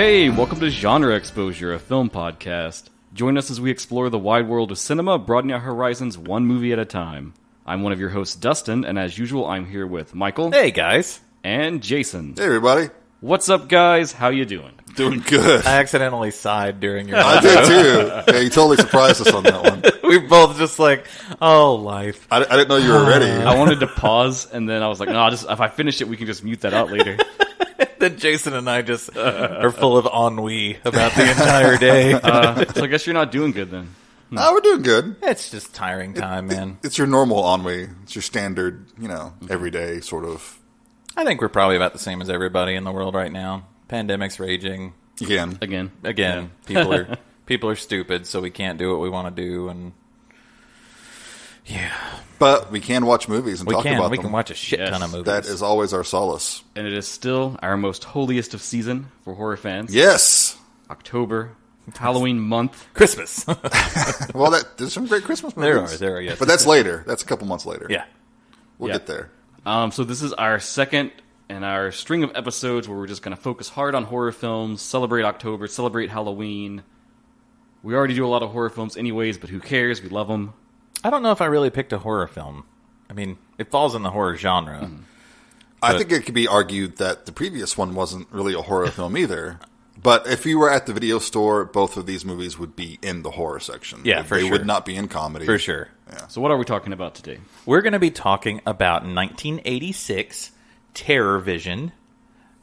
Hey, welcome to Genre Exposure, a film podcast. Join us as we explore the wide world of cinema, broadening our horizons one movie at a time. I'm one of your hosts, Dustin, and as usual, I'm here with Michael. Hey, guys. And Jason. Hey, everybody. What's up, guys? How you doing? Doing good. I accidentally sighed during your I did, too. Yeah, you totally surprised us on that one. We both just like, oh, life. I didn't know you were ready. I wanted to pause, and then I was like, no, if I finish it, we can just mute that out later. Then Jason and I just are full of ennui about the entire day. So I guess you're not doing good then. No, we're doing good. It's just tiring time, man. It's your normal ennui. It's your standard, everyday sort of. I think we're probably about the same as everybody in the world right now. Pandemic's raging. Again. Yeah. People are stupid, so we can't do what we want to do, and yeah. But we can watch movies and talk about them. We can watch a shit ton of movies. That is always our solace. And it is still our most holiest of season for horror fans. Yes. October, Halloween month. Christmas. Well, there's some great Christmas movies. There are, yes. But that's later. That's a couple months later. Yeah. We'll get there. So this is our second in our string of episodes where we're just going to focus hard on horror films, celebrate October, celebrate Halloween. We already do a lot of horror films anyways, but who cares? We love them. I don't know if I really picked a horror film. I mean, it falls in the horror genre. Mm. I think it could be argued that the previous one wasn't really a horror film either. But if you were at the video store, both of these movies would be in the horror section. Yeah, for sure. They would not be in comedy. For sure. Yeah. So what are we talking about today? We're going to be talking about 1986 TerrorVision,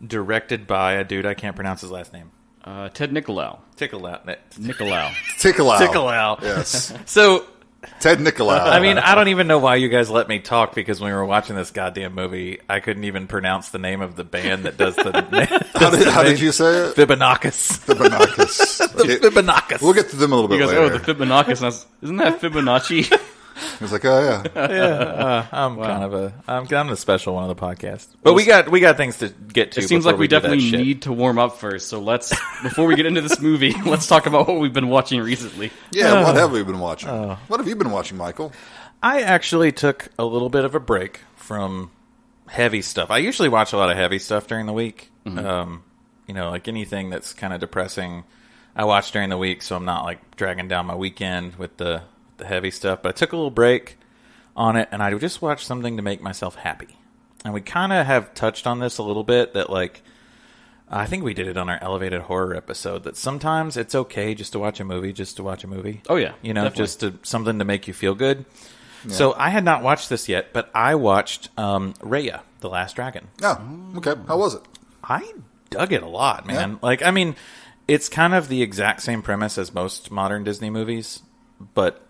directed by a dude I can't pronounce his last name. Ted Nicolaou. Nicolaou. Yes. So Ted Nicolaou. I mean, I don't even know why you guys let me talk, because when we were watching this goddamn movie, I couldn't even pronounce the name of the band that does the... How did you say it? Fibonacci. Fibonacci. We'll get to them a little bit later. Oh, the Fibonacci. Isn't that Fibonacci? He was like, oh, yeah. Yeah, I'm the special one of the podcast. But we got things to get to. It seems like we definitely need to warm up first. So before we get into this movie, let's talk about what we've been watching recently. Yeah, what have we been watching? What have you been watching, Michael? I actually took a little bit of a break from heavy stuff. I usually watch a lot of heavy stuff during the week. Mm-hmm. Like anything that's kind of depressing, I watch during the week, so I'm not like dragging down my weekend with the heavy stuff. But I took a little break on it, and I just watched something to make myself happy. And we kind of have touched on this a little bit, that like, I think we did it on our elevated horror episode, that sometimes it's okay just to watch a movie. Oh yeah, definitely. Something to make you feel good. Yeah. So I had not watched this yet, but I watched Raya, The Last Dragon. Oh, okay. How was it? I dug it a lot, man. Yeah. Like, I mean, it's kind of the exact same premise as most modern Disney movies, but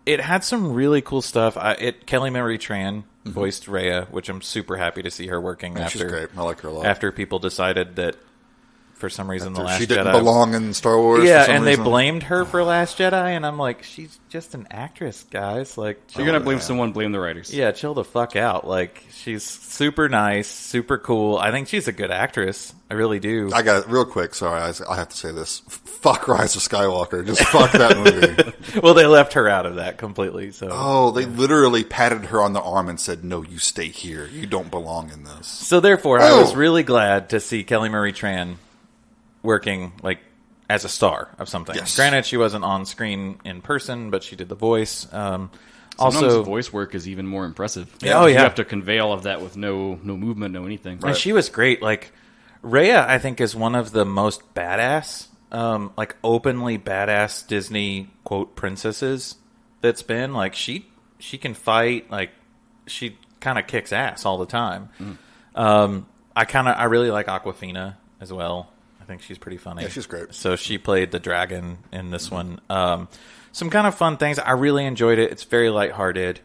it had some really cool stuff. Kelly Marie Tran voiced Raya, which I'm super happy to see her working after. She's great. I like her a lot. After people decided that for some reason The Last Jedi... She didn't belong in Star Wars. Yeah, for some and reason. They blamed her for Last Jedi, and I'm like, she's just an actress, guys. Like, you're going to blame someone, blame the writers. Yeah, chill the fuck out. Like, she's super nice, super cool. I think she's a good actress. I really do. I got it real quick. Sorry, I have to say this. Fuck Rise of Skywalker. Just fuck that movie. Well, they left her out of that completely. So. Oh, they literally patted her on the arm and said, no, you stay here. You don't belong in this. So therefore, I was really glad to see Kelly Marie Tran working like as a star of something. Yes. Granted, she wasn't on screen in person, but she did the voice. Sometimes the voice work is even more impressive. Yeah, You have to convey all of that with no movement, no anything. Right. And she was great. Like, Raya, I think, is one of the most badass, like openly badass Disney quote princesses that's been. Like, she can fight. Like, she kind of kicks ass all the time. I really like Awkwafina as well. I think she's pretty funny. Yeah, she's great. So she played the dragon in this one. Some kind of fun things. I really enjoyed it. It's very lighthearted.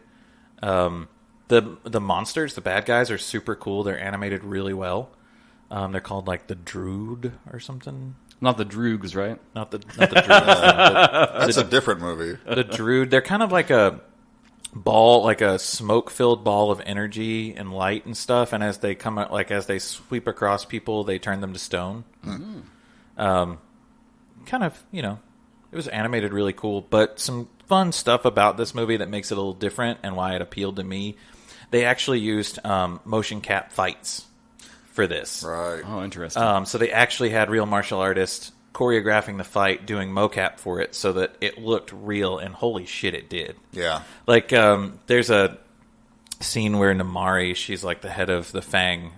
The monsters, the bad guys, are super cool. They're animated really well. They're called like the Drood or something. Not the Droogs, right? Not the Droogs. That's a different movie. The Drood. They're kind of like a ball, like a smoke-filled ball of energy and light and stuff. And as they come out, like as they sweep across people, they turn them to stone. Kind of, it was animated really cool. But some fun stuff about this movie that makes it a little different and why it appealed to me. They actually used motion cap fights for this. Right. Oh, interesting. So they actually had real martial artists choreographing the fight, doing mocap for it, so that it looked real. And holy shit, it did. Yeah. Like, there's a scene where Namari, she's like the head of the Fang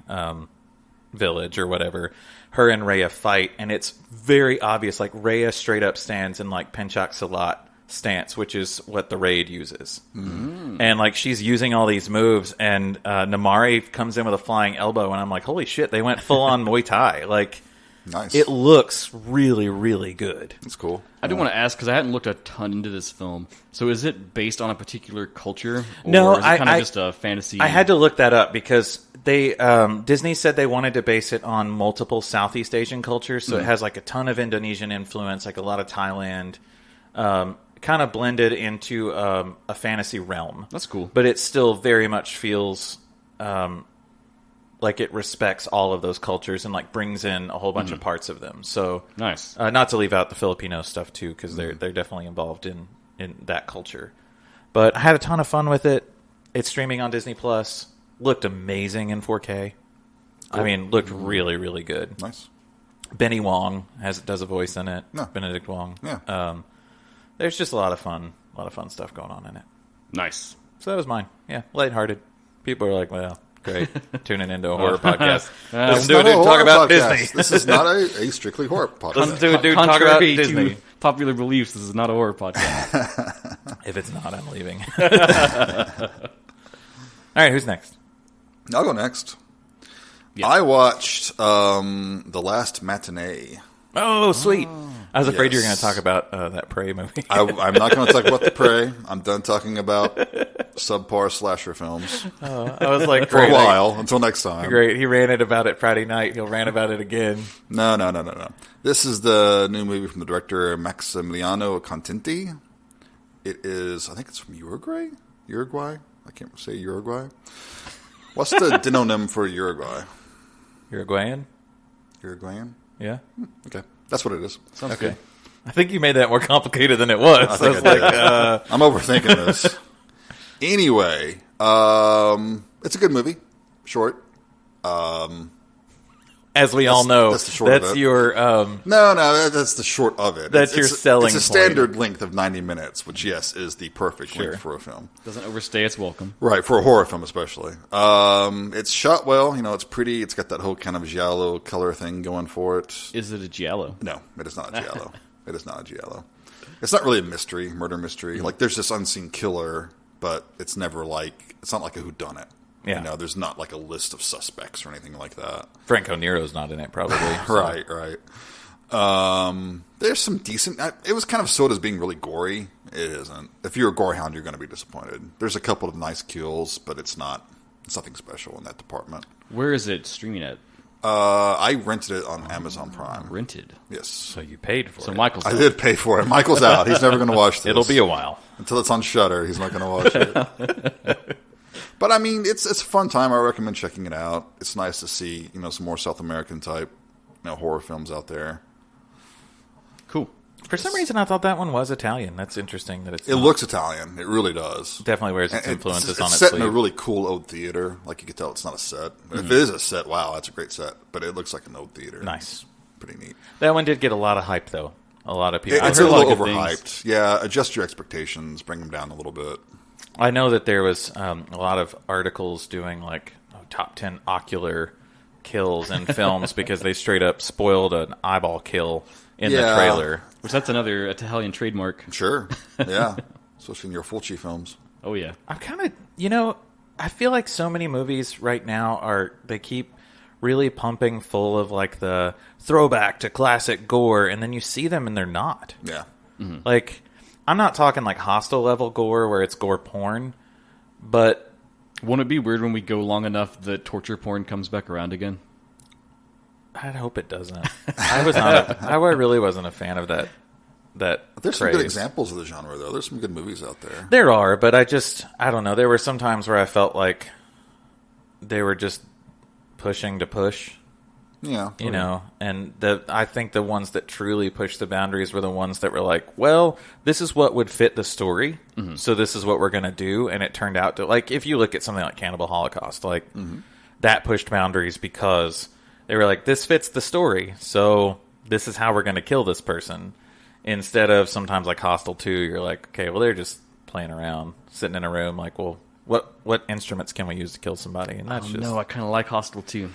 village or whatever. Her and Raya fight, and it's very obvious. Like, Raya straight up stands in like Penchak Salat stance, which is what the raid uses. And like, she's using all these moves, and Namari comes in with a flying elbow, and I'm like, holy shit, they went full on Muay Thai. Like, Nice. it looks really, really good. That's cool. I do want to ask, because I hadn't looked a ton into this film. So is it based on a particular culture? Or No, is it kind of just a fantasy? I had to look that up because they Disney said they wanted to base it on multiple Southeast Asian cultures, so it has like a ton of Indonesian influence, like a lot of Thailand, kind of blended into a fantasy realm. That's cool. But it still very much feels like it respects all of those cultures and like brings in a whole bunch of parts of them. So Nice. not to leave out the Filipino stuff too, because they're definitely involved in that culture. But I had a ton of fun with it. It's streaming on Disney Plus. Looked amazing in 4K. I mean, looked really, really good. Nice. Benny Wong does a voice in it. No. Benedict Wong. Yeah. There's just a lot of fun stuff going on in it. Nice. So that was mine. Yeah, lighthearted. People are like, well, great, tuning into a horror podcast. Listen to a Not a dude talk horror about podcast. Disney. This is not a strictly horror podcast. Listen to a dude talk about Contrary Disney. to popular beliefs, this is not a horror podcast. If it's not, I'm leaving. All right, who's next? I'll go next. Yeah. I watched The Last Matinee. Oh, sweet. I was afraid you were going yes. to talk about that Prey movie. I'm not going to talk about The Prey. I'm done talking about subpar slasher films I was like, for a great, while. Until next time. Great. He ranted about it Friday night. He'll rant about it again. No. This is the new movie from the director Maximiliano Continti. It is, I think it's from Uruguay? I can't say Uruguay. What's the denonym for Uruguay? Uruguayan? Uruguayan? Yeah. Okay. That's what it is. Sounds Okay. good. I think you made that more complicated than it was. I think I did. I'm overthinking this. Anyway, it's a good movie. Short. As we all know, that's the short of that's it. your... No, that's the short of it. That's your selling It's a point. standard length of 90 minutes, which, yes, is the perfect Sure. length for a film. Doesn't overstay its welcome. Right, for a horror film especially. It's shot well. It's pretty. It's got that whole kind of giallo color thing going for it. Is it a giallo? No, it is not a giallo. It is not a giallo. It's not really a mystery, murder mystery. Like, there's this unseen killer, but it's never like... It's not like a whodunit. Yeah. There's not like a list of suspects or anything like that. Franco Nero's not in it, probably. So. Right. There's some decent... It was kind of sold as being really gory. It isn't. If you're a gore hound, you're going to be disappointed. There's a couple of nice kills, but it's nothing special in that department. Where is it streaming at? I rented it on Amazon Prime. Rented. Yes. So you paid for So it. Michael's I did pay for it. Michael's out. He's never going to watch this. It'll be a while. Until it's on Shudder, he's not going to watch it. But I mean, it's a fun time. I recommend checking it out. It's nice to see some more South American type horror films out there. Cool. For some reason, I thought that one was Italian. That's interesting that It looks Italian. It really does. definitely wears its And influences on it's its set sleeve. in a really cool old theater. Like, you can tell it's not a set. If it is a set, wow, that's a great set. But it looks like an old theater. Nice. Pretty neat. That one did get a lot of hype, though. A lot of people. It's heard a a lot little of good overhyped. Yeah, adjust your expectations. Bring them down a little bit. I know that there was a lot of articles doing like top 10 ocular kills in films because they straight up spoiled an eyeball kill in the trailer. Which that's another Italian trademark. Sure. Yeah. Especially in your Fulci films. Oh, yeah. I'm kind of, I feel like so many movies right now they keep really pumping full of like the throwback to classic gore, and then you see them and they're not. Yeah. Like, I'm not talking like Hostel level gore where it's gore porn, but Won't it be weird when we go long enough that torture porn comes back around again? I hope it doesn't. I really wasn't a fan of that There's some craze. good examples of the genre, though. There's some good movies out there. There are, but I don't know. There were some times where I felt like they were just pushing to push. Yeah. And I think the ones that truly pushed the boundaries were the ones that were like, well, this is what would fit the story, so this is what we're going to do, and it turned out to, like, if you look at something like Cannibal Holocaust, like, that pushed boundaries because They were like, this fits the story, so this is how we're going to kill this person. Instead of sometimes like Hostel 2, you're like, okay, well, they're just playing around, sitting in a room, like, well, what instruments can we use to kill somebody? And that's No, I kind of like Hostel 2.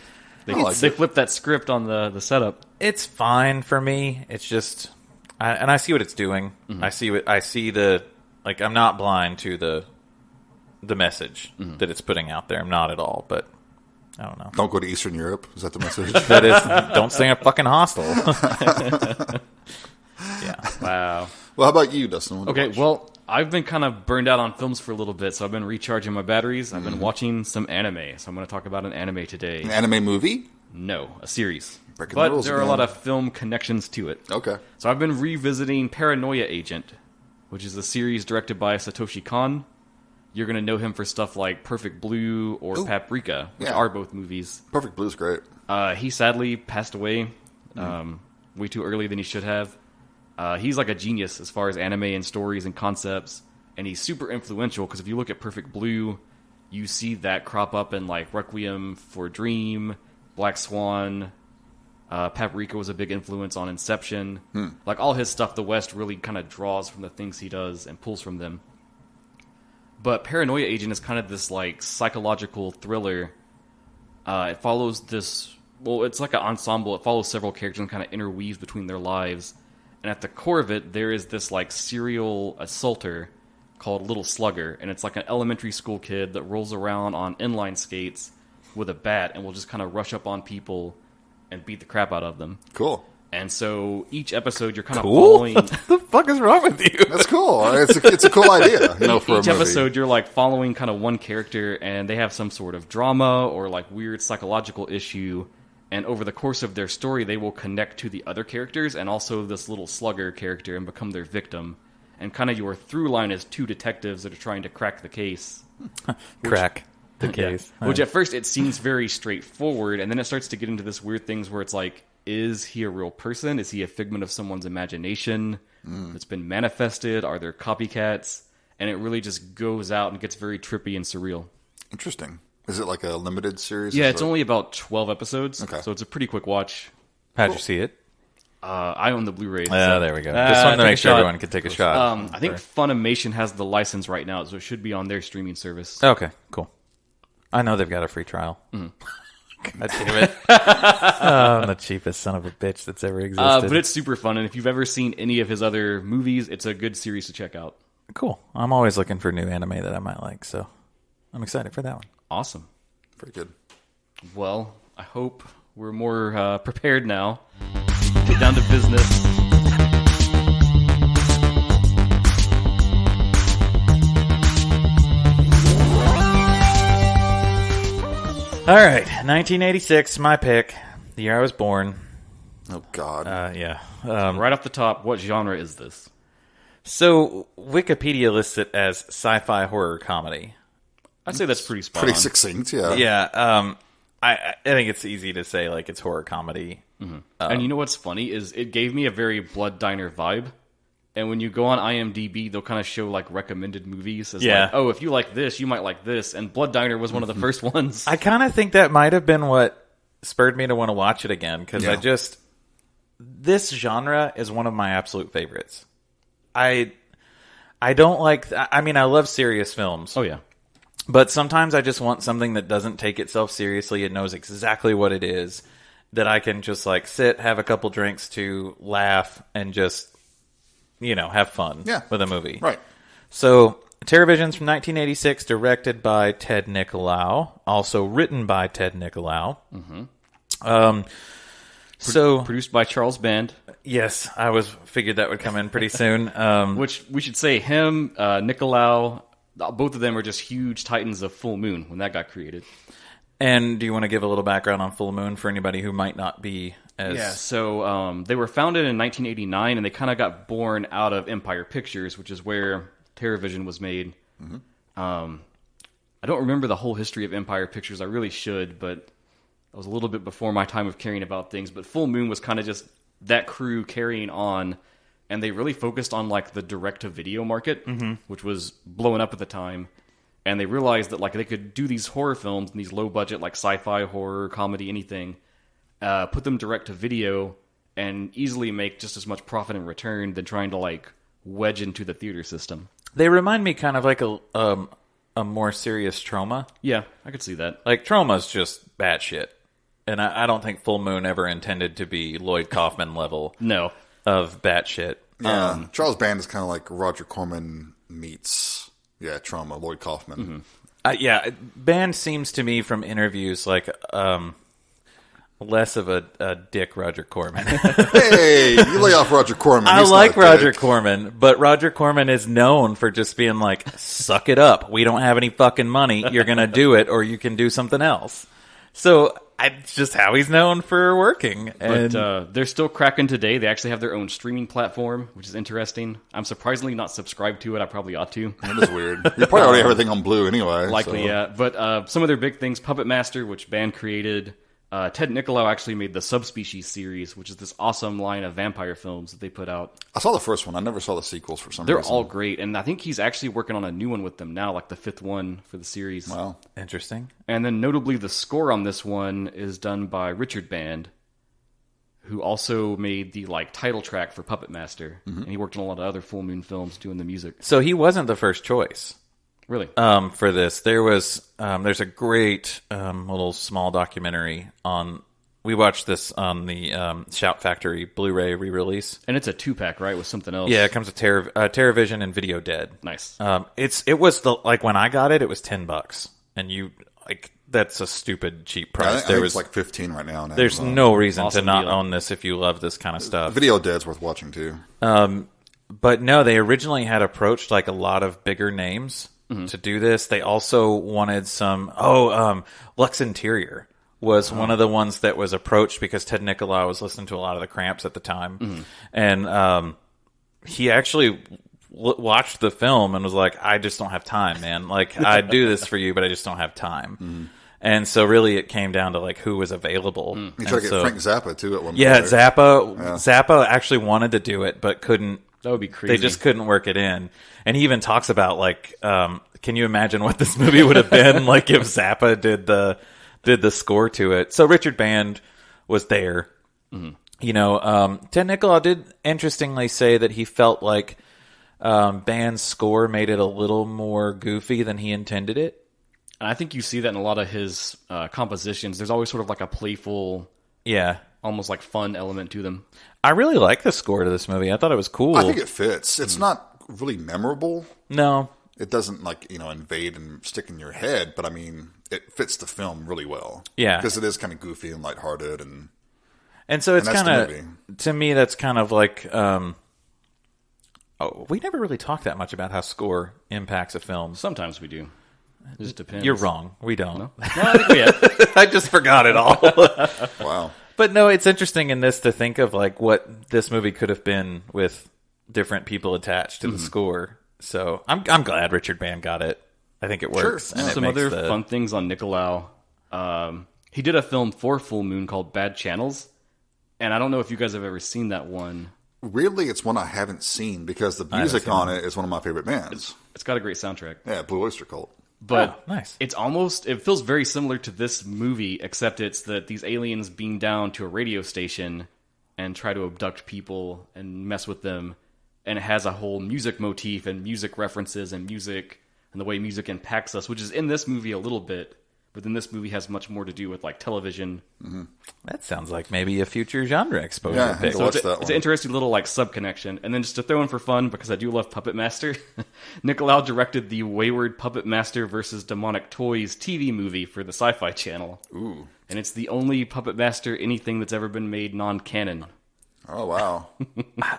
They flipped that script on the setup. It's fine for me. It's just, and I see what it's doing. I see the, like, I'm not blind to the message that it's putting out there. I'm not at all, but I don't know. Don't go to Eastern Europe. Is that the message? That is, don't stay in a fucking hostel. Yeah. Wow. Well, how about you, Dustin? Okay, well, I've been kind of burned out on films for a little bit, so I've been recharging my batteries. I've been watching some anime, so I'm going to talk about an anime today. An anime movie? No, a series. Breaking But the rules there are a again. lot of film connections to it. Okay. So I've been revisiting Paranoia Agent, which is a series directed by Satoshi Kon. You're going to know him for stuff like Perfect Blue or Paprika, which are both movies. Perfect Blue's great. He sadly passed away way too early than he should have. He's like a genius as far as anime and stories and concepts, and he's super influential because if you look at Perfect Blue, you see that crop up in like Requiem for a Dream, Black Swan. Paprika was a big influence on Inception. Like all his stuff, the West really kind of draws from the things he does and pulls from them. But Paranoia Agent is kind of this like psychological thriller. It follows this, well, it's like an ensemble. It follows several characters and kind of interweaves between their lives. And at the core of it, there is this like serial assaulter called Little Slugger, and it's like an elementary school kid that rolls around on inline skates with a bat and will just kind of rush up on people and beat the crap out of them. Cool. And so each episode, you're kind of following. What the fuck is wrong with you? That's cool. It's a cool idea, for a Each movie. episode, you're like following kind of one character, and they have some sort of drama or like weird psychological issue. And over the course of their story, they will connect to the other characters and also this little slugger character and become their victim. And kind of your through line is two detectives that are trying to crack the case. Crack the case. Which at first it seems very straightforward, and then it starts to get into this weird things where it's like, is he a real person? Is he a figment of someone's imagination that's been manifested? Are there copycats? And it really just goes out and gets very trippy and surreal. Interesting. Is it like a limited series? Yeah, it's only about 12 episodes, Okay. so it's a pretty quick watch. How'd you see it? I own the Blu-ray. Yeah, there we go. Just wanted to make sure everyone could take a shot. I think Funimation has the license right now, so it should be on their streaming service. Okay, cool. I know they've got a free trial. God damn it. I'm the cheapest son of a bitch that's ever existed. But it's super fun, and if you've ever seen any of his other movies, it's a good series to check out. Cool. I'm always looking for new anime that I might like, so I'm excited for that one. Awesome. Very good. Well, I hope we're more prepared now. Get down to business. All right, 1986, my pick, the year I was born. Oh, God. Yeah. Right off the top, what genre is this? So Wikipedia lists it as sci-fi horror comedy. I'd say that's pretty spot Pretty on. succinct, yeah. Yeah. I think it's easy to say like it's horror comedy. And you know what's funny is it gave me a very Blood Diner vibe. And when you go on IMDb, they'll kind of show like recommended movies as like, oh, if you like this, you might like this. And Blood Diner was one of the first ones. I kind of think that might have been what spurred me to want to watch it again because this genre is one of my absolute favorites. I don't like. I mean, I love serious films. Oh yeah. But sometimes I just want something that doesn't take itself seriously. It knows exactly what it is. That I can just like sit, have a couple drinks to laugh, and just, have fun with a movie. Right. So, TerrorVision's from 1986, directed by Ted Nicolaou. Also written by Ted Nicolaou. Produced by Charles Band. Yes, I figured that would come in pretty soon. Which we should say him, Nicolaou, both of them are just huge titans of Full Moon when that got created. And do you want to give a little background on Full Moon for anybody who might not be as... Yeah, so they were founded in 1989, and they kind of got born out of Empire Pictures, which is where TerrorVision was made. I don't remember the whole history of Empire Pictures. I really should, but I was a little bit before my time of caring about things. But Full Moon was kind of just that crew carrying on, and they really focused on like the direct-to-video market, which was blowing up at the time. And they realized that like they could do these horror films and these low-budget like sci-fi, horror, comedy, anything, put them direct to video, and easily make just as much profit in return than trying to like wedge into the theater system. They remind me kind of like a more serious Trauma. Yeah, I could see that. Like, Trauma's just batshit. And I don't think Full Moon ever intended to be Lloyd Kaufman level No. of batshit. Yeah, Charles Band is kind of like Roger Corman meets, Trauma, Lloyd Kaufman. Band seems to me from interviews like less of a dick Roger Corman. Hey, you lay off Roger Corman. I He's like not a Roger dick. Corman, but Roger Corman is known for just being like, suck it up. We don't have any fucking money. You're going to do it, or you can do something else. So it's just how he's known for working. And But they're still cracking today. They actually have their own streaming platform, which is interesting. I'm surprisingly not subscribed to it. I probably ought to. That is weird. You probably already have everything on Blue anyway. Likely, so. yeah. But some of their big things, Puppet Master, which Band created. Ted Nicolaou actually made the Subspecies series, which is this awesome line of vampire films that they put out. I saw the first one. I never saw the sequels for some They're reason. all great, and I think he's actually working on a new one with them now, like the 5th one for the series. Wow. interesting. And then notably, the score on this one is done by Richard Band, who also made the like title track for Puppet Master, and he worked on a lot of other Full Moon films doing the music. So he wasn't the first choice. Really? For this. There's a great little small documentary on. We watched this on the Shout Factory Blu-ray re-release. And it's a 2-pack, right, with something else? Yeah, it comes with TerrorVision and Video Dead. Nice. It was the like when I got it, it was $10, and you like that's a stupid cheap price. I think it's like 15 right now. On There's Amazon. no reason to Awesome not deal. own this if you love this kind of stuff. Video Dead's worth watching too. But no, they originally had approached like a lot of bigger names to do this. They also wanted some. Lux Interior was one of the ones that was approached because Ted Nicolaou was listening to a lot of the Cramps at the time, and he actually watched the film and was like, "I just don't have time, man. Like, I'd do this for you, but I just don't have time." And so, really, it came down to like who was available. You tried to get Frank Zappa too at one point. Yeah, right? Zappa actually wanted to do it, but couldn't. That would be crazy. They just couldn't work it in. And he even talks about like, can you imagine what this movie would have been like if Zappa did the score to it? So Richard Band was there. You know, Ted Nicolaou did interestingly say that he felt like Band's score made it a little more goofy than he intended it. And I think you see that in a lot of his compositions. There's always sort of like a playful, almost like fun element to them. I really like the score to this movie. I thought it was cool. I think it fits. It's not really memorable. No. It doesn't like invade and stick in your head, but I mean, it fits the film really well. Yeah, because it is kind of goofy and lighthearted, and so it's that's kind the of to me that's kind of like. We never really talked that much about how score impacts a film. Sometimes we do. It just depends. You're wrong. We don't. No, I think we have. I just forgot it all. Wow. But no, it's interesting in this to think of like what this movie could have been with different people attached to the score. So I'm glad Richard Band got it. I think it works. Sure. And it Some makes other fun things on Nicolaou. He did a film for Full Moon called Bad Channels. And I don't know if you guys have ever seen that one. Weirdly, it's one I haven't seen because the music on it is one of my favorite bands. It's got a great soundtrack. Yeah, Blue Oyster Cult. But nice. it feels very similar to this movie, except it's that these aliens beam down to a radio station and try to abduct people and mess with them. And it has a whole music motif and music references and music and the way music impacts us, which is in this movie a little bit. But then this movie has much more to do with like television. That sounds like maybe a future genre exposure Yeah, pick. so So watch it's, that it's one. an interesting little like sub connection. And then just to throw in for fun, because I do love Puppet Master, Nicolaou directed the Wayward Puppet Master versus Demonic Toys TV movie for the Sci-Fi Channel. Ooh. And it's the only Puppet Master anything that's ever been made non-canon. Oh, wow.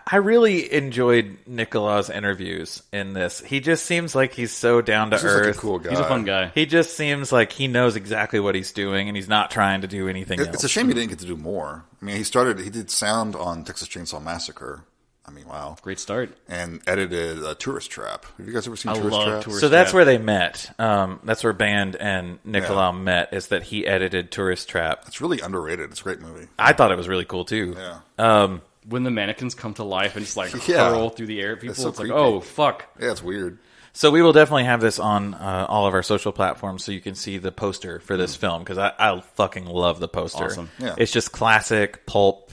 I really enjoyed Nicolaou's interviews in this. He just seems like he's so down to He's just like earth. a cool guy. He's a fun guy. He just seems like he knows exactly what he's doing, and he's not trying to do anything else. It's a shame he didn't get to do more. I mean, he did sound on Texas Chainsaw Massacre. I mean, wow. Great start. And edited Tourist Trap. Have you guys ever seen I Tourist love Trap? Tourist So that's Trap. where they met. That's where Band and Nicolaou met, is that he edited Tourist Trap. It's really underrated. It's a great movie. I thought it was really cool, too. Yeah. When the mannequins come to life and just like Yeah. hurl through the air at people, so it's like, creepy. oh, fuck. Yeah, it's weird. So we will definitely have this on all of our social platforms so you can see the poster for this film, because I fucking love the poster. Awesome. Yeah. It's just classic pulp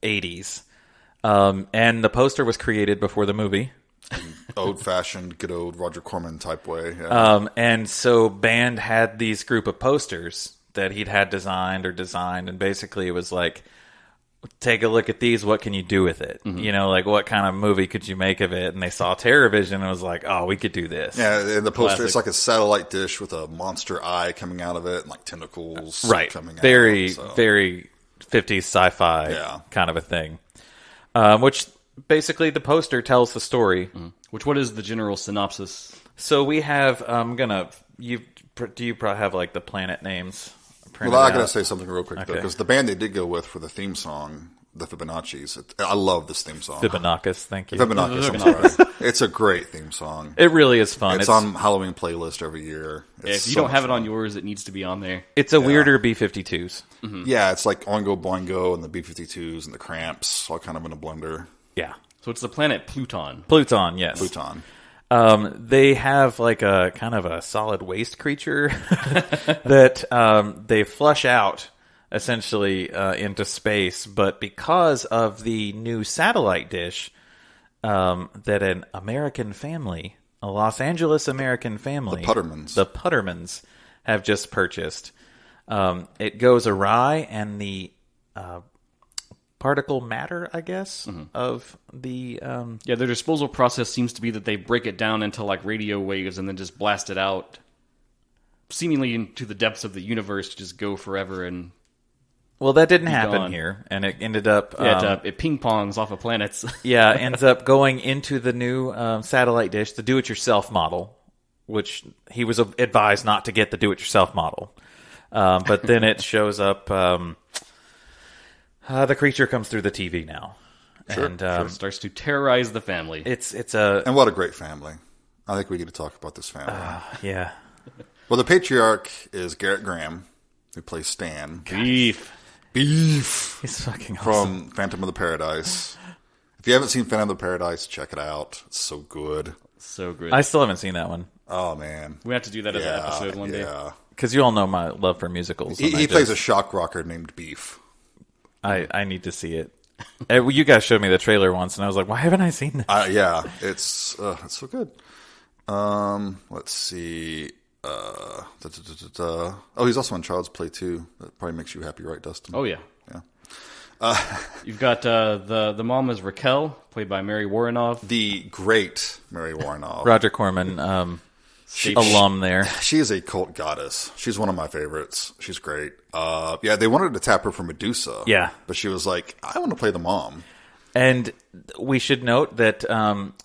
80s. And the poster was created before the movie. Old-fashioned, good old Roger Corman type way. Yeah. And so Band had these group of posters that he'd had designed, and basically it was like, take a look at these, what can you do with it? You know, like, what kind of movie could you make of it? And they saw TerrorVision and was like, oh, we could do this. Yeah, and the poster, Classic. it's like a satellite dish with a monster eye coming out of it and like tentacles coming out. Very, So. very 50s sci-fi kind of a thing. Which basically the poster tells the story. What is the general synopsis? So we have, do you probably have like the planet names? Well, I gotta say something real quick though, because the band they did go with for the theme song, the Fibonacci's. I love this theme song. Fibonacci's, thank you. Fibonacci's, I'm sorry. It's a great theme song. It really is fun. It's on Halloween playlist every year. If you don't have it on yours, it needs to be on there. It's a weirder B-52s. Yeah, it's like Oingo Boingo and the B-52s and the Cramps, all kind of in a blender. Yeah. So it's the planet Pluton. Pluton, yes. Pluton. They have like a kind of a solid waste creature that they flush out essentially into space, but because of the new satellite dish that an American family, a Los Angeles American family, the Puttermans have just purchased, it goes awry, and the particle matter, I guess, of the... their disposal process seems to be that they break it down into like radio waves and then just blast it out seemingly into the depths of the universe to just go forever and... Well, that didn't happen gone. Here, and it ended up... it ping-pongs off of planets. ends up going into the new satellite dish, the do-it-yourself model, which he was advised not to get the do-it-yourself model. But then it shows up... the creature comes through the TV now, and starts to terrorize the family. And what a great family! I think we get to talk about this family. Yeah. Well, the patriarch is Garrett Graham, who plays Stan. Beef. He's fucking awesome. From Phantom of the Paradise. If you haven't seen Phantom of the Paradise, check it out. It's so good. So good. I still haven't seen that one. Oh man, we have to do that as an episode one day. Because you all know my love for musicals. He plays a shock rocker named Beef. I need to see it. You guys showed me the trailer once, and I was like, why haven't I seen this? Yeah, it's so good. Let's see. Oh, he's also in Child's Play too. That probably makes you happy, right, Dustin? Oh, yeah. Yeah. You've got the mom is Raquel, played by Mary Warrenoff. The great Mary Warrenoff. Roger Corman, alum there. She is a cult goddess. She's one of my favorites. She's great. They wanted to tap her for Medusa. Yeah. But she was like, I want to play the mom. And we should note that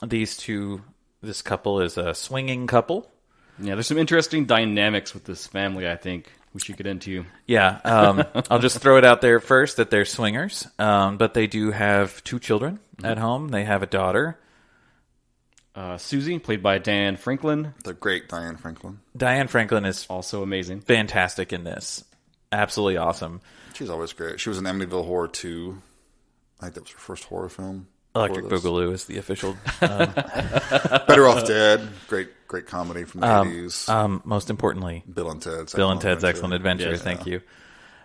this couple is a swinging couple. Yeah, there's some interesting dynamics with this family, I think, we should get into. Yeah, I'll just throw it out there first that they're swingers, but they do have 2 children at home. They have a daughter. Susie, played by Diane Franklin. The great Diane Franklin. Diane Franklin is also amazing. Fantastic in this. Absolutely awesome. She's always great. She was in Amityville Horror 2. I think that was her first horror film. Electric Boogaloo is the official. Better Off Dead. Great comedy from the 80s. Most importantly, Bill and Ted's Excellent Adventure. Yes. Thank you.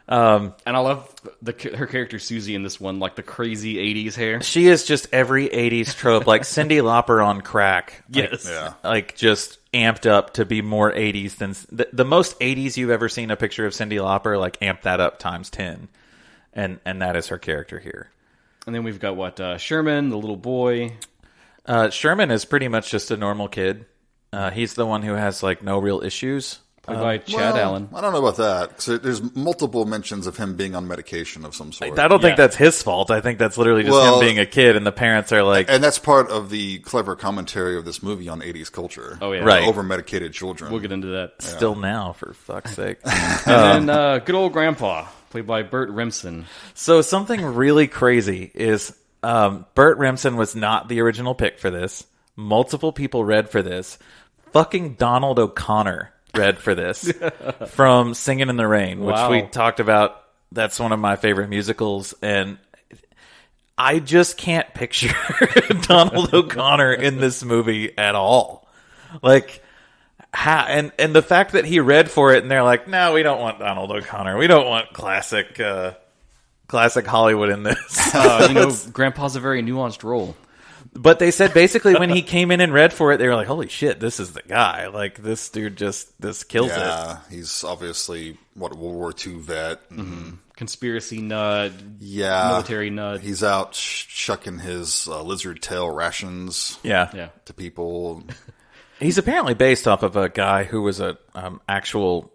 And I love her character Susie in this one, like the crazy 80s hair. She is just every 80s trope, like Cyndi Lauper on crack. Yes. Like just amped up to be more 80s than... The most 80s you've ever seen a picture of Cyndi Lauper, like amp that up times 10. And that is her character here. And then we've got, Sherman, the little boy. Sherman is pretty much just a normal kid. He's the one who has, like, no real issues. Played by Chad Allen. I don't know about that. Because there's multiple mentions of him being on medication of some sort. I don't think that's his fault. I think that's literally just him being a kid, and the parents are like... And that's part of the clever commentary of this movie on 80s culture. Oh, yeah. Right. Over-medicated children. We'll get into that. Yeah. Still now, for fuck's sake. And then good old Grandpa, played by Burt Remsen. So something really crazy is Burt Remsen was not the original pick for this. Multiple people read for this. Fucking Donald O'Connor read for this from Singin' in the Rain, which we talked about. That's one of my favorite musicals, and I just can't picture Donald O'Connor in this movie at all. Like, how, and the fact that he read for it and they're like, no, we don't want Donald O'Connor. We don't want classic Hollywood in this. Grandpa's a very nuanced role. But they said basically when he came in and read for it, they were like, holy shit, this is the guy. Like, this dude this kills it. Yeah, he's obviously, World War II vet. Mm-hmm. Conspiracy nut. Yeah. Military nut. He's out shucking his lizard tail rations Yeah. to people. He's apparently based off of a guy who was a actual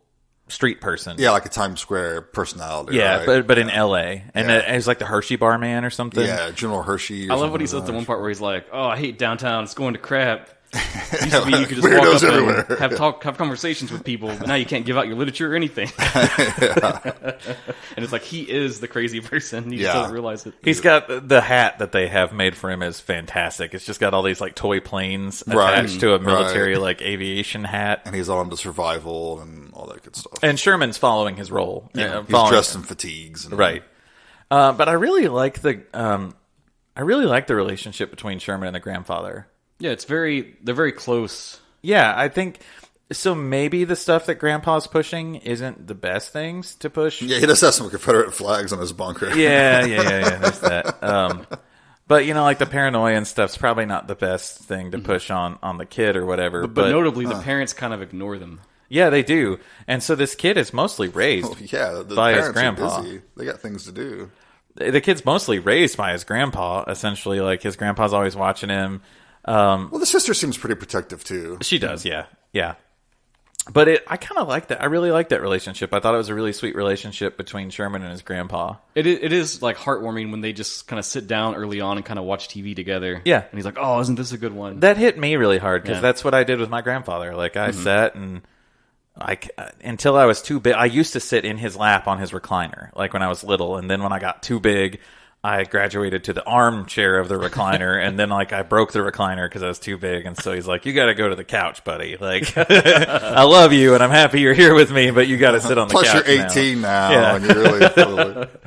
street person. Yeah, like a Times Square personality. Yeah, right? but in L.A. And he's like the Hershey bar man or something. Yeah, General Hershey. I love what he says at the one part where he's like, "Oh, I hate downtown. It's going to crap." Used to be you could just Weirdos walk everywhere. up and have conversations with people, but now you can't give out your literature or anything. And it's like he is the crazy person. He just doesn't realize it. He's got the hat that they have made for him is fantastic. It's just got all these like toy planes attached to a military like aviation hat, and he's on to survival and all that good stuff. And Sherman's following his role. Yeah, he's dressed in fatigues, right? But I really like the relationship between Sherman and the grandfather. Yeah, they're very close. Yeah, I think so. Maybe the stuff that Grandpa's pushing isn't the best things to push. Yeah, he does have some Confederate flags on his bunker. Yeah. There's that. But like the paranoia and stuff's probably not the best thing to push on the kid or whatever. But notably, the parents kind of ignore them. Yeah, they do. And so this kid is mostly raised by his grandpa. Are busy. They got things to do. The kid's mostly raised by his grandpa, essentially. Like, his grandpa's always watching him. Well, the sister seems pretty protective, too. She does, yeah. But I kind of like that. I really like that relationship. I thought it was a really sweet relationship between Sherman and his grandpa. It is like heartwarming when they just kind of sit down early on and kind of watch TV together. Yeah. And he's like, oh, isn't this a good one? That hit me really hard because that's what I did with my grandfather. Like, I sat and until I was too big, I used to sit in his lap on his recliner, like when I was little. And then when I got too big, I graduated to the armchair of the recliner, and then I broke the recliner because I was too big. And so he's like, "You got to go to the couch, buddy. Like, I love you, and I'm happy you're here with me, but you got to sit on the couch." Plus, you're 18 now, Yeah. and you really feel it.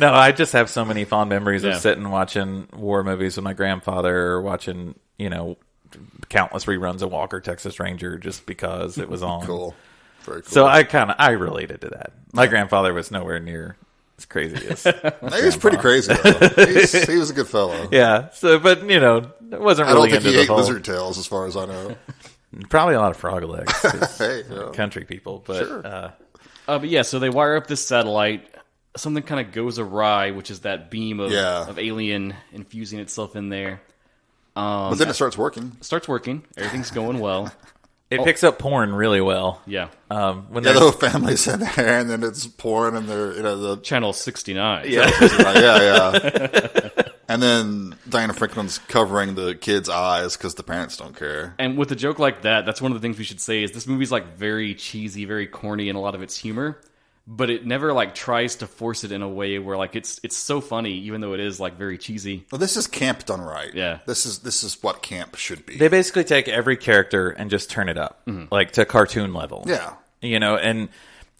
No, I just have so many fond memories of sitting watching war movies with my grandfather, or watching countless reruns of Walker Texas Ranger just because it was on. Cool, very cool. So I related to that. My grandfather was nowhere near as crazy as he was pretty crazy, though. He was a good fellow. Yeah. So, but it wasn't I really don't think into he the ate whole. lizard tails, as far as I know. Probably a lot of frog legs. 'Cause Hey, country people, but Sure. But yeah, so they wire up this satellite. Something kind of goes awry, which is that beam of alien infusing itself in there. But then it starts working. Starts working. Everything's going well. it picks up porn really well. Yeah. When The whole family's in there, and then it's pouring, and they're the Channel 69. yeah. And then Diana Franklin's covering the kids' eyes because the parents don't care. And with a joke like that, that's one of the things we should say is this movie's very cheesy, very corny in a lot of its humor, but it never tries to force it in a way where it's so funny, even though it is very cheesy. Well, this is camp done right. Yeah. This is what camp should be. They basically take every character and just turn it up, to cartoon level. Yeah. And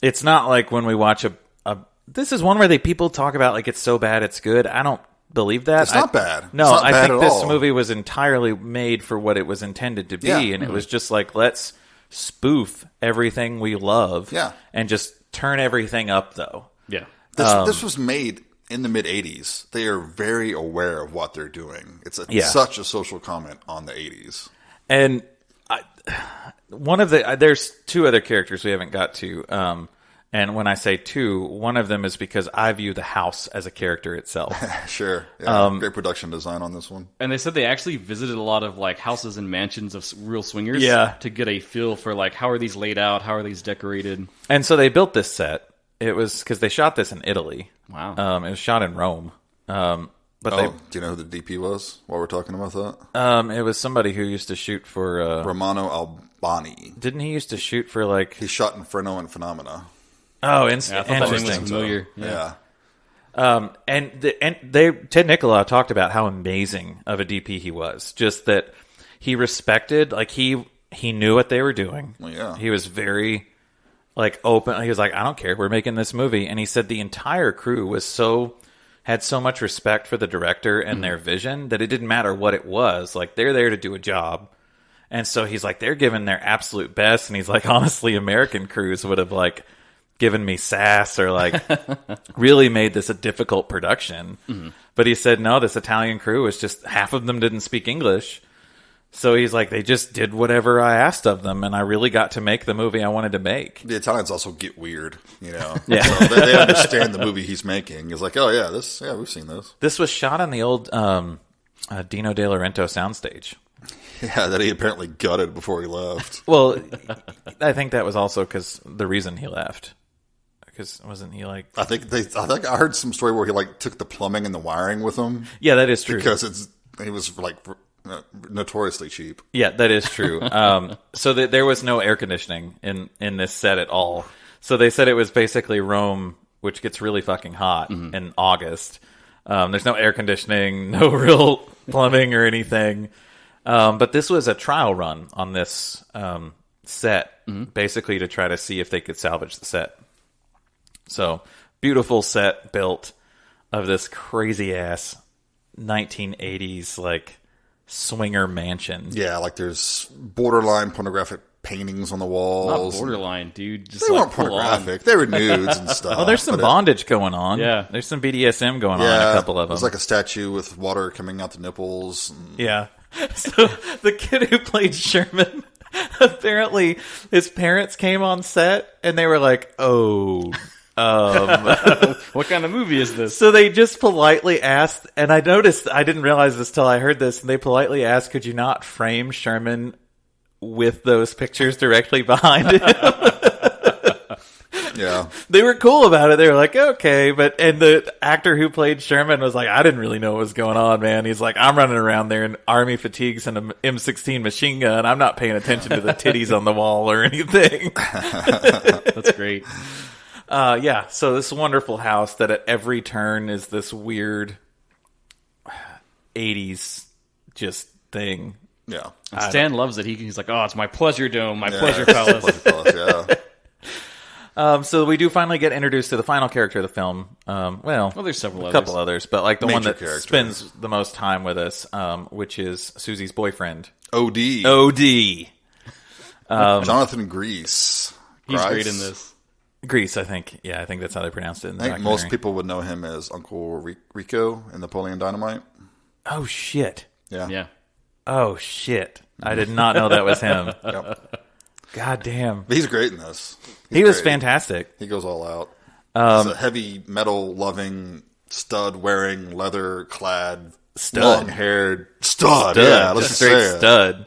it's not like when we watch a this is one where people talk about it's so bad it's good. I don't believe that. It's not bad. No, it's not I bad think at this all. movie was entirely made for what it was intended to be, Yeah. and it was just let's spoof everything we love, Yeah. and just turn everything up, though. Yeah. This was made in the mid-'80s. They are very aware of what they're doing. It's such a social comment on the 80s. And there's two other characters we haven't got to. And when I say two, one of them is because I view the house as a character itself. Sure. Yeah. Great production design on this one. And they said they actually visited a lot of houses and mansions of real swingers to get a feel for how are these laid out, how are these decorated. And so they built this set. It was because they shot this in Italy. Wow. It was shot in Rome. Do you know who the DP was while we're talking about that? It was somebody who used to shoot for Romano Albani. Didn't he used to shoot for He shot Inferno and Phenomena. Oh, I thought that name was interesting. familiar. Yeah. And Ted Nicolaou talked about how amazing of a DP he was. Just that he respected, he knew what they were doing. Well, yeah. He was very open. He was like, I don't care, we're making this movie. And he said the entire crew had so much respect for the director and their vision that it didn't matter what it was. They're there to do a job. And so he's like, they're giving their absolute best. And he's like, honestly, American crews would have like given me sass or like really made this a difficult production. Mm-hmm. But he said, no, this Italian crew was just, half of them didn't speak English. So he's like, they just did whatever I asked of them, and I really got to make the movie I wanted to make. The Italians also get weird, you know. Yeah. So they understand the movie he's making. It's like, oh yeah, we've seen this. This was shot on the old Dino De Laurento soundstage. Yeah, that he apparently gutted before he left. Well, I think that was also because the reason he left. Because wasn't he like? I think I heard some story where he like took the plumbing and the wiring with him. Yeah, that is true. Because he was like notoriously cheap. Yeah, that is true. So there was no air conditioning in this set at all. So they said it was basically Rome, which gets really fucking hot in August. There's no air conditioning, no real plumbing or anything. But this was a trial run on this set, basically to try to see if they could salvage the set. So, beautiful set built of this crazy-ass 1980s, like, swinger mansion. Yeah, like there's borderline pornographic paintings on the walls. Not borderline, dude. Just they like weren't pornographic. They were nudes and stuff. Well, there's some bondage going on. Yeah. There's some BDSM going on in a couple of them. There's like a statue with water coming out the nipples. Yeah. So, the kid who played Sherman, apparently his parents came on set, and they were like, oh... what kind of movie is this? So they just politely asked, and I noticed, I didn't realize this till I heard this, and they politely asked, could you not frame Sherman with those pictures directly behind him? Yeah. They were cool about it. They were like, okay, and the actor who played Sherman was like, I didn't really know what was going on, man. He's like, I'm running around there in army fatigues and an M16 machine gun. I'm not paying attention to the titties on the wall or anything. That's great. Yeah, so this wonderful house that at every turn is this weird 80s just thing. Yeah. And Stan loves it. He's like, oh, it's my pleasure dome, my pleasure palace. So we do finally get introduced to the final character of the film. Well, there's several others. A couple others, but like the Major one that character. spends the most time with us, which is Susie's boyfriend. OD. Jonathan Grease. He's great in this. Grease, I think. Yeah, I think that's how they pronounced it in the I think documentary. most people would know him as Uncle Rico in Napoleon Dynamite. Oh, shit. Yeah. Oh, shit. I did not know that was him. Yep. God damn. But he's great in this. He was fantastic. He goes all out. He's a heavy metal loving, stud wearing, leather clad, long haired stud. Yeah, let's just just straight say it. stud.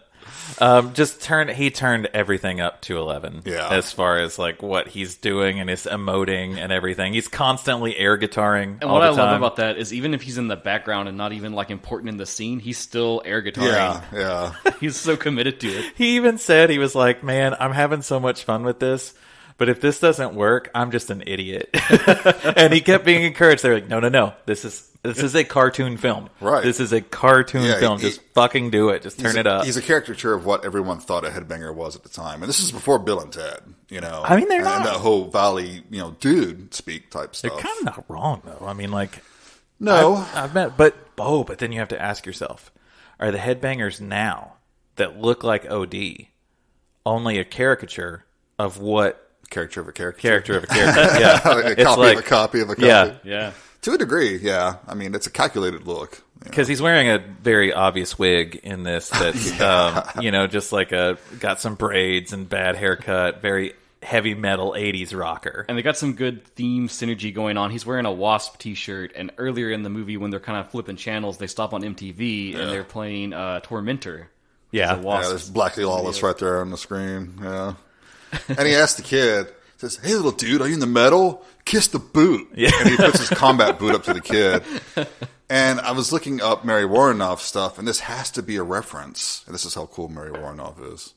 He turned everything up to 11. Yeah. As far as like what he's doing and his emoting and everything. He's constantly air guitaring. And all what the I time. love about that is even if he's in the background and not even like important in the scene, he's still air guitaring. Yeah. He's so committed to it. He even said, he was like, man, I'm having so much fun with this, but if this doesn't work, I'm just an idiot. And he kept being encouraged. They're like, no, this is a cartoon film. Right. This is a cartoon film. Just fucking do it. Just turn it up. He's a caricature of what everyone thought a headbanger was at the time. And this is before Bill and Ted, you know. I mean, they're not. And that whole Valley, dude speak type stuff. They're kind of not wrong, though. I mean, like... No. I've met... But then you have to ask yourself, are the headbangers now that look like OD only a caricature of what... Character of a character. Character of a character, yeah. A copy of a copy. Yeah. To a degree, yeah. I mean, it's a calculated look. Because he's wearing a very obvious wig in this that's, just like got some braids and bad haircut, very heavy metal 80s rocker. And they got some good theme synergy going on. He's wearing a Wasp t-shirt, and earlier in the movie when they're kind of flipping channels, they stop on MTV and they're playing Tormentor. Yeah. There's Blackie Lawless right there on the screen, yeah. And he asked the kid, says, hey, little dude, are you in the metal? Kiss the boot. Yeah. And he puts his combat boot up to the kid. And I was looking up Mary Warrenoff stuff, and this has to be a reference. And this is how cool Mary Warrenoff is.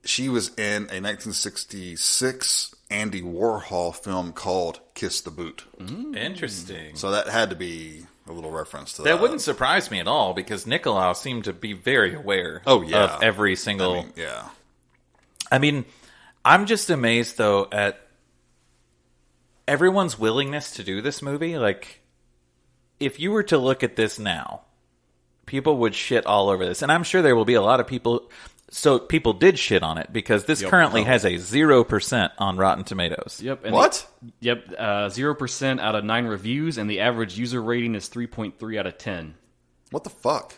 She was in a 1966 Andy Warhol film called Kiss the Boot. Interesting. So that had to be a little reference to that. That wouldn't surprise me at all, because Nicolaou seemed to be very aware of every single... I mean, I'm just amazed, though, at everyone's willingness to do this movie. Like, if you were to look at this now, people would shit all over this. And I'm sure there will be a lot of people so people did shit on it because this currently has a 0% on Rotten Tomatoes. Yep. And What? 0% out of 9 reviews, and the average user rating is 3.3 out of 10. What the fuck?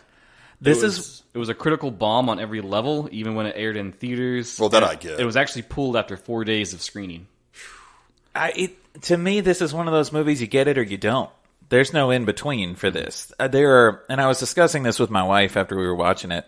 It was a critical bomb on every level, even when it aired in theaters. Well, that I get. It was actually pulled after 4 days of screening. To me, this is one of those movies, you get it or you don't. There's no in between for this. And I was discussing this with my wife after we were watching it.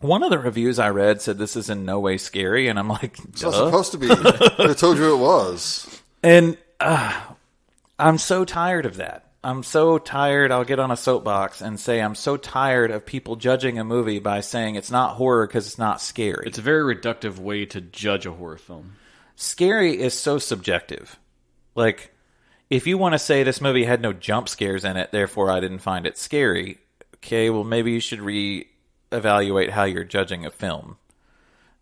One of the reviews I read said this is in no way scary, and I'm like, it's not supposed to be. I told you it was. And I'm so tired of that. I'm so tired. I'll get on a soapbox and say I'm so tired of people judging a movie by saying it's not horror because it's not scary. It's a very reductive way to judge a horror film. Scary is so subjective. Like, if you want to say this movie had no jump scares in it, therefore I didn't find it scary, okay, well, maybe you should reevaluate how you're judging a film.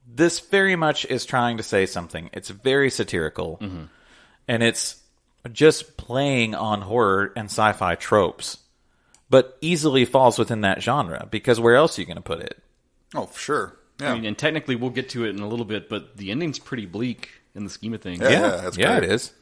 This very much is trying to say something. It's very satirical, and it's just playing on horror and sci-fi tropes, but easily falls within that genre, because where else are you going to put it? Oh, for sure. Yeah. I mean, and technically we'll get to it in a little bit, but the ending's pretty bleak in the scheme of things. Yeah, that's great. It is.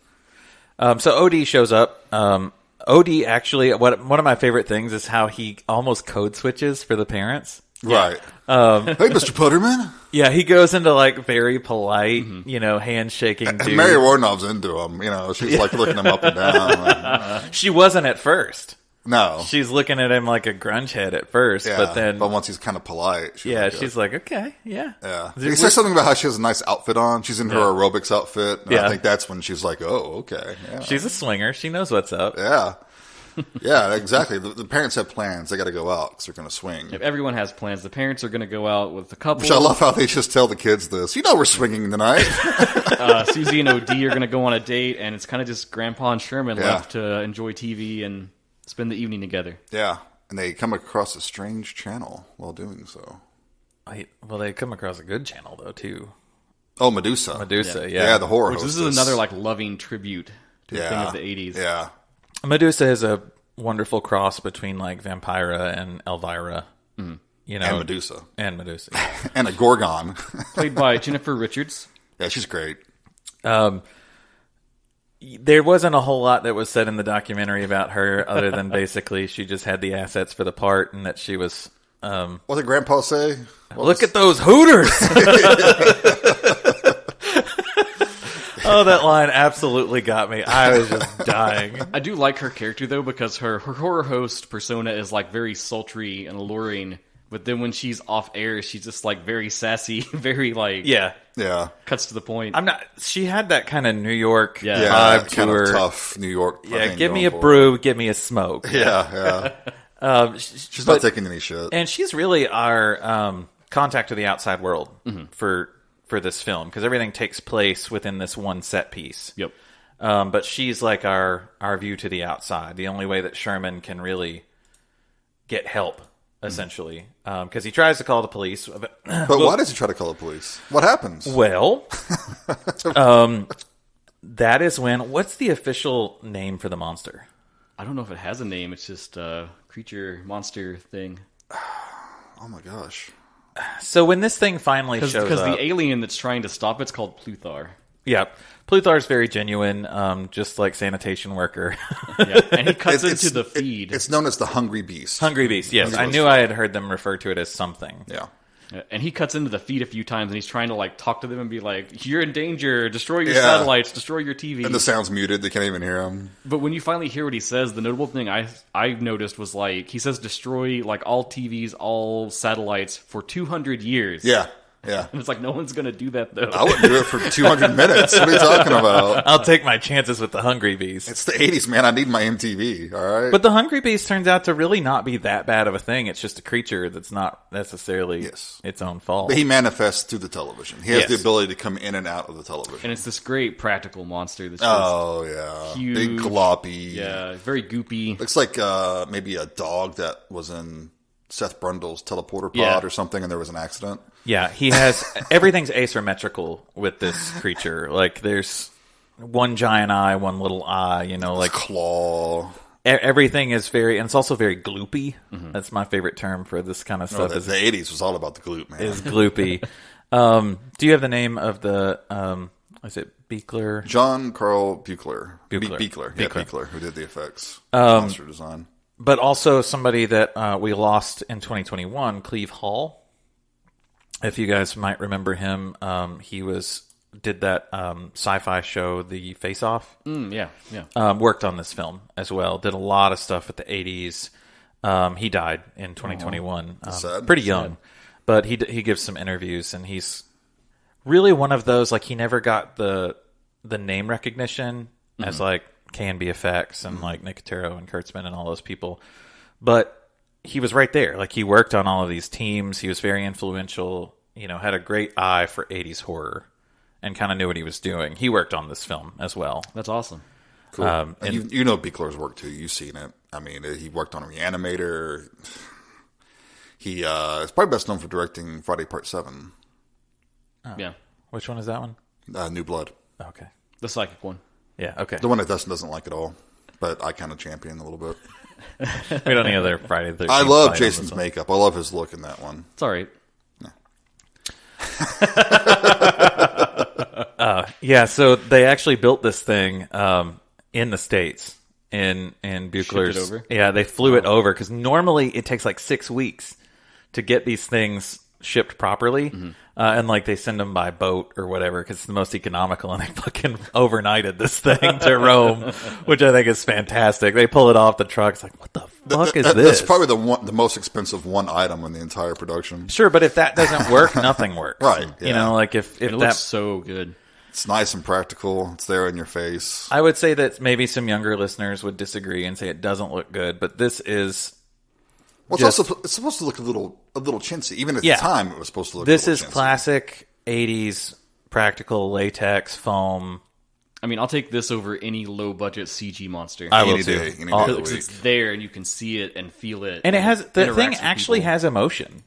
So OD shows up. OD actually, one of my favorite things is how he almost code switches for the parents. Right. Hey, Mr. Putterman. Yeah, he goes into like very polite, handshaking dude. Mary Warnov's into him. She's like looking him up and down. She wasn't at first. No. She's looking at him like a grunge head at first, but once he's kind of polite, she's like, okay, yeah. Yeah. He says something about how she has a nice outfit on. She's in her aerobics outfit. And I think that's when she's like, oh, okay. Yeah. She's a swinger. She knows what's up. Yeah. Yeah, exactly. The parents have plans. They got to go out because they're going to swing. If everyone has plans, the parents are going to go out with a couple. Which I love how they just tell the kids this. We're swinging tonight. Susie and OD are going to go on a date, and it's kind of just Grandpa and Sherman left to enjoy TV and spend the evening together. Yeah, and they come across a strange channel while doing so. They come across a good channel, though, too. Oh, Medusa. Yeah, the horror hostess. This is another loving tribute to the thing of the 80s. Yeah. Medusa is a wonderful cross between Vampira and Elvira. And Medusa. And Medusa. And a Gorgon. Played by Jennifer Richards. Yeah, she's great. There wasn't a whole lot that was said in the documentary about her other than basically she just had the assets for the part and that she was... what did Grandpa say? Look at those Hooters! Oh, that line absolutely got me. I was just dying. I do like her character, though, because her horror host persona is very sultry and alluring. But then when she's off air, she's just very sassy, very cuts to the point. She had that kind of New York vibe to her. Tough New York. Yeah, give me a brew, give me a smoke. Yeah. She's not taking any shit. And she's really our contact to the outside world for this film, because everything takes place within this one set piece. Yep. But she's our view to the outside. The only way that Sherman can really get help, essentially, because he tries to call the police. But why does he try to call the police? What happens? Well, that is when. What's the official name for the monster? I don't know if it has a name. It's just a creature monster thing. Oh my gosh. So when this thing finally shows up... Because the alien that's trying to stop it's called Pluthar. Yeah. Pluthar's very genuine, just like sanitation worker. And he cuts into the feed. It's known as the Hungry Beast. Hungry Beast, yes. I knew I had heard them refer to it as something. Yeah. And he cuts into the feed a few times, and he's tring to talk to them and be like, "You're in danger. Destroy your satellites. Destroy your TV." And the sound's muted; they can't even hear him. But when you finally hear what he says, the notable thing I noticed was he says, "Destroy all TVs, all satellites for 200 years." Yeah. Yeah. And it's no one's going to do that, though. I wouldn't do it for 200 minutes. What are you talking about? I'll take my chances with the Hungry Beast. It's the 80s, man. I need my MTV, all right? But the Hungry Beast turns out to really not be that bad of a thing. It's just a creature that's not necessarily its own fault. But he manifests through the television. He has the ability to come in and out of the television. And it's this great practical monster that's just huge. Big gloppy. Yeah, very goopy. Looks like maybe a dog that was in Seth Brundle's teleporter pod or something, and there was an accident. Yeah, he has... everything's asymmetrical with this creature. There's one giant eye, one little eye, claw. everything is very, and it's also very gloopy. That's my favorite term for this kind of stuff. The 80s was all about the gloop, man. Is gloopy. Do you have the name of the, is it Buechler? John Carl Buechler. Buechler. Buechler, who did the effects. Monster design. But also somebody that we lost in 2021, Cleve Hall. If you guys might remember him, he did that sci-fi show, The Face Off. Yeah. Worked on this film as well. Did a lot of stuff with the 80s. He died in 2021. Sad. Pretty young. But he gives some interviews, and he's really one of those, like, he never got the name recognition as, like, K&B Effects and, like, Nicolaou and Kurtzman and all those people. But he was right there. Like, he worked on all of these teams. He was very influential, had a great eye for 80s horror and kind of knew what he was doing. He worked on this film as well. That's awesome. Cool. And you know Buechler's work, too. You've seen it. I mean, he worked on Reanimator. He is probably best known for directing Friday Part 7. Oh. Yeah. Which one is that one? New Blood. Okay. The psychic one. Yeah, okay. The one that Dustin doesn't like at all, but I kind of champion a little bit. We don't need another Friday the 13th. I love Jason's makeup. I love his look in that one. It's all right. Yeah, so they actually built this thing in the States. In Buechler's. Shipped it over? Yeah, they flew it over because normally it takes like 6 weeks to get these things shipped properly, and like they send them by boat or whatever because it's the most economical, and they fucking overnighted this thing to Rome, which I think is fantastic. They pull it off the truck. It's like, what the fuck is this? That's probably the most expensive one item in the entire production. Sure, but if that doesn't work, nothing works. Right, yeah. Like if It that looks so good. It's nice and practical. It's there in your face. I would say that maybe some younger listeners would disagree and say it doesn't look good, but this is. Well, it's supposed to look a little chintzy. Even at the time, it was supposed to look. This a is little chintzy. classic '80s practical latex foam. I mean, I'll take this over any low-budget CG monster. I will Any too. day of the Because week. it's there and you can see it and feel it. And it has the interacts thing with actually people. has emotion.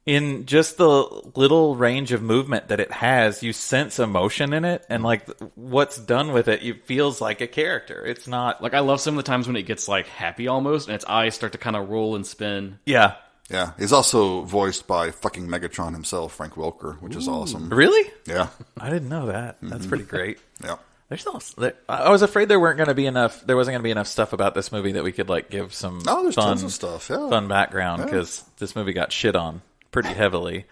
In just the little range of movement that it has, you sense emotion in it, and like what's done with it, it feels like a character. It's not Like, I love some of the times when it gets, like, happy almost, and its eyes start to kind of roll and spin. Yeah. Yeah, he's also voiced by fucking Megatron himself, Frank Welker, which is awesome. Really? Yeah, I didn't know that. That's pretty great. yeah. I was afraid there wasn't going to be enough stuff about this movie that we could like give some There's fun, tons of stuff. Yeah, fun background because this movie got shit on pretty heavily.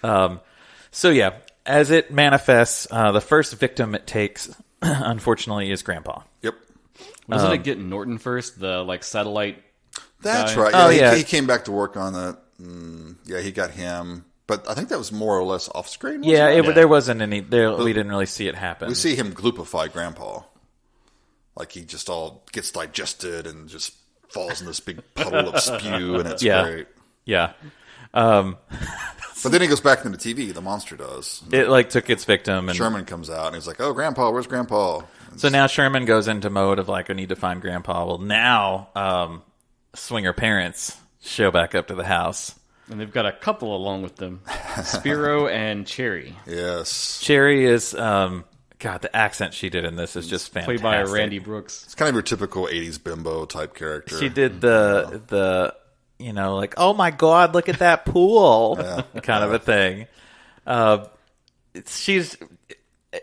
So yeah, as it manifests, the first victim it takes, unfortunately, is Grandpa. Yep. Wasn't it getting Norton first? The, like, satellite That's guy? right. Oh, Yeah, yeah. He came back to work on that. Yeah, he got him. But I think that was more or less off screen. Yeah, wasn't it? there wasn't any. We didn't really see it happen. We see him gloopify Grandpa. Like he just all gets digested and just falls in this big puddle of spew, and it's great. Yeah. But then he goes back into the TV. The monster does. It like took its victim, and Sherman comes out and he's like, "Oh, Grandpa, where's Grandpa?" so now Sherman goes into mode of like, I need to find Grandpa. Well, now Swinger parents show back up to the house. And they've got a couple along with them. Spiro and Cherry. Yes, Cherry is God, the accent she did in this is just fantastic. Played by Randy Brooks. it's kind of your typical '80s bimbo type character. She did the like, oh my God, look at that pool kind of a thing.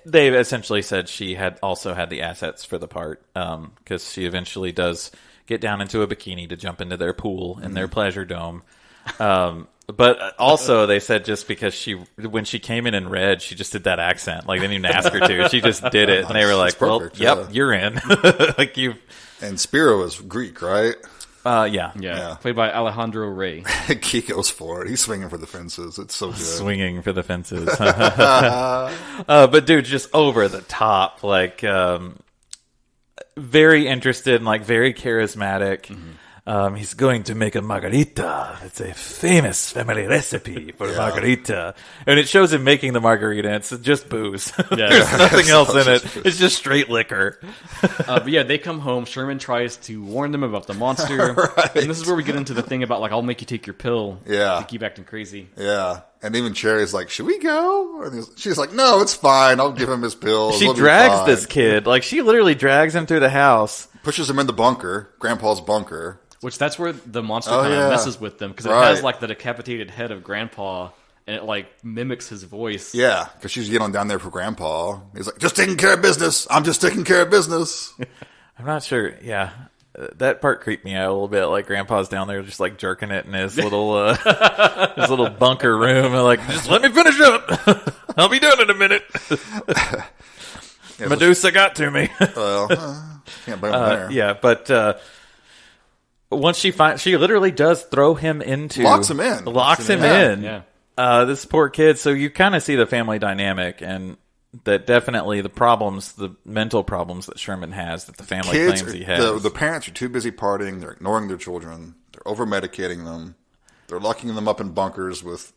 They essentially said she had also had the assets for the part because she eventually does get down into a bikini to jump into their pool in their pleasure dome. But also they said just because when she came in red, she just did that accent. Like they didn't even ask her to. She just did it. And they were like, perfect, well, yeah. yep, you're in. Like And Spiro is Greek, right? yeah. Yeah. Played by Alejandro Rey. He goes for it. He's swinging for the fences. It's so good. Swinging for the fences. But dude, just over the top, like very interested and like very charismatic. He's going to make a margarita. It's a famous family recipe for margarita. And it shows him making the margarita. It's just booze. There's nothing else in it. It's just straight liquor. But yeah, they come home. Sherman tries to warn them about the monster. Right. And this is where we get into the thing about, like, I'll make you take your pill. Yeah. To keep acting crazy. Yeah. And even Cherry's like, should we go? And she's like, no, it's fine. I'll give him his pills. She drags this kid. Like, she literally drags him through the house. Pushes him in the bunker, Grandpa's bunker. Which that's where the monster kind of messes with them. Because it has, like, the decapitated head of Grandpa, and it, like, mimics his voice. Yeah, because she's getting down there for Grandpa. He's like, just taking care of business. I'm just taking care of business. I'm not sure. Yeah. That part creeped me out a little bit. Like, Grandpa's down there just, like, jerking it in his little his little bunker room. And like, just let me finish up. I'll be done in a minute. Medusa got to me. Well, can't blame him there. Yeah, but once she literally does throw him into... Locks him in. Locks him in. Yeah. This poor kid. So you kind of see the family dynamic, and that definitely the mental problems that Sherman has, that the family claims he has. The parents are too busy partying. They're ignoring their children. They're over-medicating them. They're locking them up in bunkers with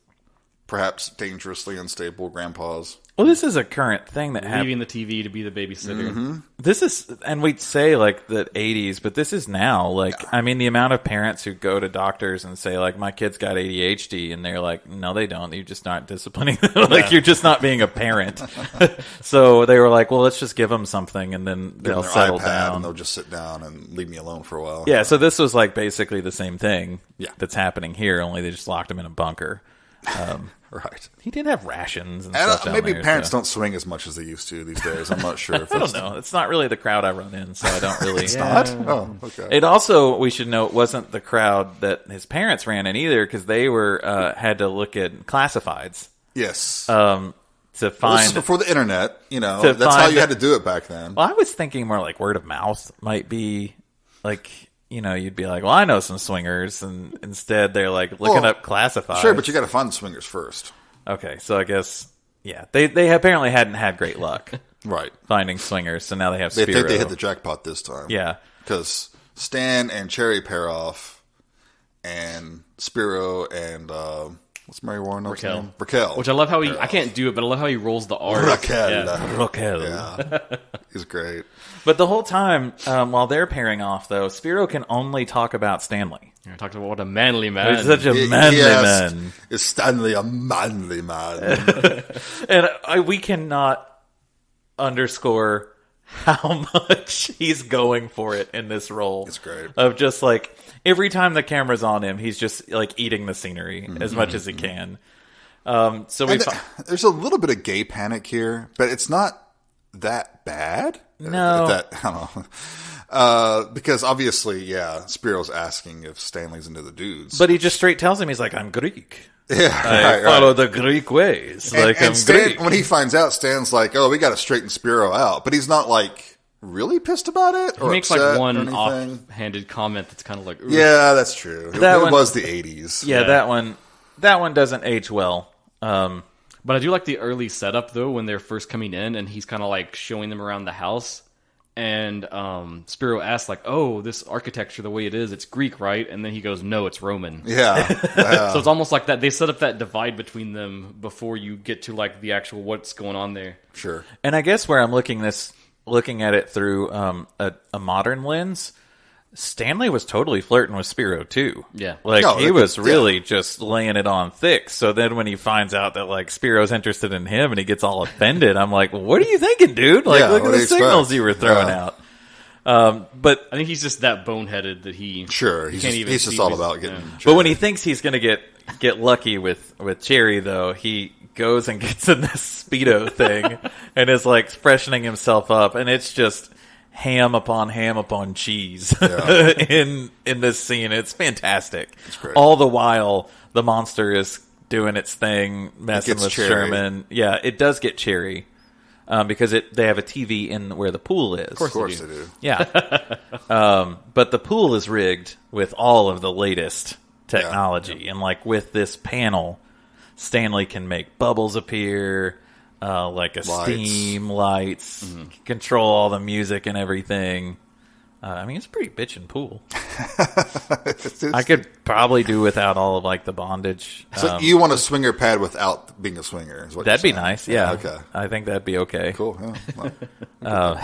perhaps dangerously unstable grandpas. Well, this is a current thing that happens. Leaving the TV to be the babysitter. Mm-hmm. This is, and we'd say like the 80s, but this is now. Like, I mean, the amount of parents who go to doctors and say, like, my kid's got ADHD, and they're like, no, they don't. You're just not disciplining them. Like, you're just not being a parent. So they were like, well, let's just give them something, and then they'll settle down. And they'll just sit down and leave me alone for a while. Yeah, so this was like basically the same thing that's happening here, only they just locked him in a bunker. Right. He did have rations and stuff down maybe there, parents don't swing as much as they used to these days. I'm not sure. I don't know. It's not really the crowd I run in, so I don't really... It's not? Oh, okay. It also, we should note, wasn't the crowd that his parents ran in either, because they were had to look at classifieds. Yes. To find... Well, this is before the internet. You know, that's how you had to do it back then. Well, I was thinking more like word of mouth might be like... You know, you'd be like, well, I know some swingers, and instead they're like looking up classifieds. Sure, but you got to find the swingers first. Okay, so I guess, yeah, they apparently hadn't had great luck, right, finding swingers. So now they have Spiro. They think they hit the jackpot this time. Yeah, because Stan and Cherry pair off, and Spiro and what's Mary Warren's name? Raquel. Which I love how I can't do it, but I love how he rolls the R. Raquel. Yeah, he's great. But the whole time, while they're pairing off, though, Spiro can only talk about Stanley. I talked about what a manly man. He's such a manly man. Is Stanley a manly man? And we cannot underscore how much he's going for it in this role. It's great. Of just like, every time the camera's on him, he's just like eating the scenery as much as he can. So there's a little bit of gay panic here, but it's not that bad. No. I don't know. Because obviously, Spiro's asking if Stanley's into the dudes. But he just straight tells him, he's like, I'm Greek. Yeah, I follow the Greek ways. And I'm Stan, Greek. when he finds out, Stan's like, oh, we got to straighten Spiro out. But he's not like really pissed about it. He makes like one offhanded comment that's kind of like, ooh. Yeah, that's true. It was the 80s. Yeah, that one doesn't age well. But I do like the early setup, though, when they're first coming in, and he's kind of, like, showing them around the house. And Spiro asks, like, oh, this architecture, the way it is, it's Greek, right? And then he goes, no, it's Roman. Yeah. So it's almost like that. They set up that divide between them before you get to, like, the actual what's going on there. Sure. And I guess where I'm looking at it through a modern lens, Stanley was totally flirting with Spiro too. Yeah. Like, he was really just laying it on thick. So then when he finds out that, like, Spiro's interested in him and he gets all offended, I'm like, well, what are you thinking, dude? Like, look at the signals you were throwing out. But I think he's just that boneheaded that he... Sure. He's just all about getting... Yeah. But when he thinks he's going to get lucky with Cherry, though, he goes and gets in this Speedo thing and is, like, freshening himself up. And it's just... ham upon cheese in this scene. It's fantastic. It's great. All the while, the monster is doing its thing, messing with Cherry. Sherman. Yeah, it does get Cherry because they have a TV in where the pool is. Of course they do. Yeah. But the pool is rigged with all of the latest technology. And like with this panel, Stanley can make bubbles appear, like a steam, lights, control all the music and everything. I mean, it's a pretty bitchin' pool. I could probably do without all of like the bondage. So you want a swinger pad without being a swinger? Is what that'd be you're saying. nice. Yeah. Okay. I think that'd be okay. Cool. Yeah. Well.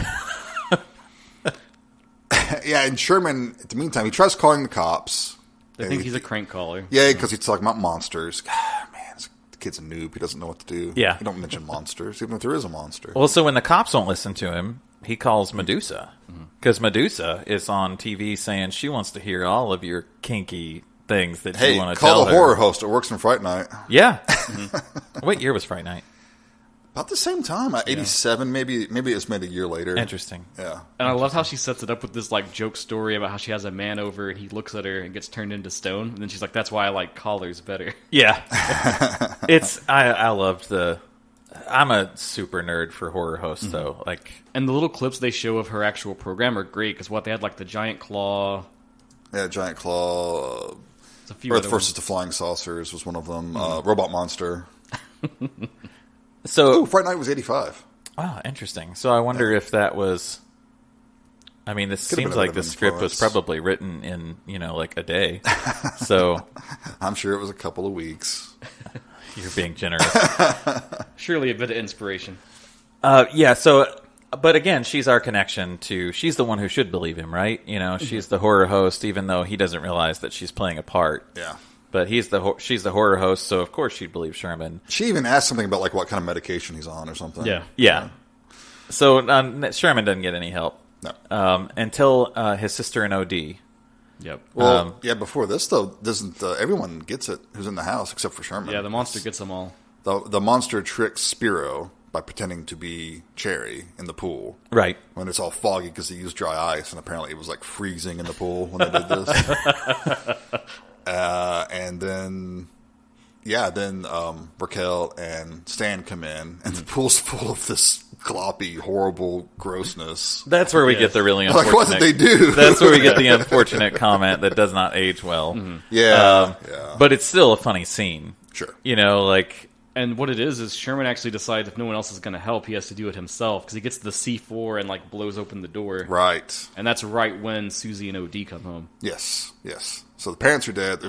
Yeah. And Sherman, in the meantime, he tries calling the cops. I think he's a crank caller. Yeah, because he's talking about monsters. God, man, the kid's a noob. He doesn't know what to do. Yeah. You don't mention monsters, even if there is a monster. Well, so when the cops won't listen to him, he calls Medusa. Because Medusa is on TV saying she wants to hear all of your kinky things that you want to tell her. Call the horror host. It works in Fright Night. Yeah. What year was Fright Night? About the same time. 87, maybe it was made a year later. Interesting. Yeah. And I love how she sets it up with this like joke story about how she has a man over and he looks at her and gets turned into stone. And then she's like, that's why I like collars better. Yeah. I loved I'm a super nerd for horror hosts, though. Like, And the little clips they show of her actual program are great because they had like the giant claw. Yeah, Giant Claw. It's a few Earth other versus ones. the Flying Saucers was one of them. Robot Monster. so Ooh, Fright Night was 85. oh, interesting. So I wonder if that was. I mean, this Could've seems been a like bit the of script was influence. probably written in like a day. So I'm sure it was a couple of weeks. you're being generous. Surely a bit of inspiration. Yeah. So, but again, she's our connection to. She's the one who should believe him, right? She's the horror host, even though he doesn't realize that she's playing a part. Yeah. But she's the horror host, so of course she'd believe Sherman. She even asked something about like what kind of medication he's on or something. Yeah. Yeah. So Sherman doesn't get any help No. until his sister in OD. Yep. Well, before this though, doesn't everyone gets it who's in the house except for Sherman? Yeah, the monster gets them all. The monster tricks Spiro by pretending to be Cherry in the pool. Right. When it's all foggy because they used dry ice, and apparently it was like freezing in the pool when they did this. And then Raquel and Stan come in, and the pool's full of this gloppy, horrible grossness. That's where we get the really Like, unfortunate. what did they do? That's where we get the unfortunate comment that does not age well. Yeah. But it's still a funny scene. Sure. And what it is Sherman actually decides if no one else is going to help, he has to do it himself because he gets to the C4 and like blows open the door. Right. And that's right when Susie and OD come home. Yes. So the parents are dead.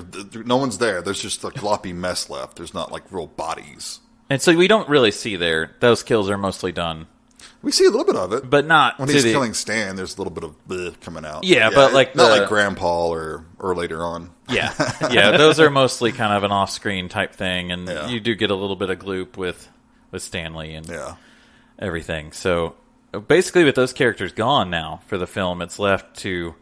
No one's there. There's just a gloppy mess left. There's not like real bodies. And so we don't really see those kills are mostly done. We see a little bit of it, But not when to he's the- killing Stan, there's a little bit of bleh coming out. Yeah, but like not the- like Grandpa or later on. Yeah. Yeah, those are mostly kind of an off-screen type thing, and Yeah. you do get a little bit of gloop with Stanley and Yeah. everything. So basically with those characters gone now for the film, it's left to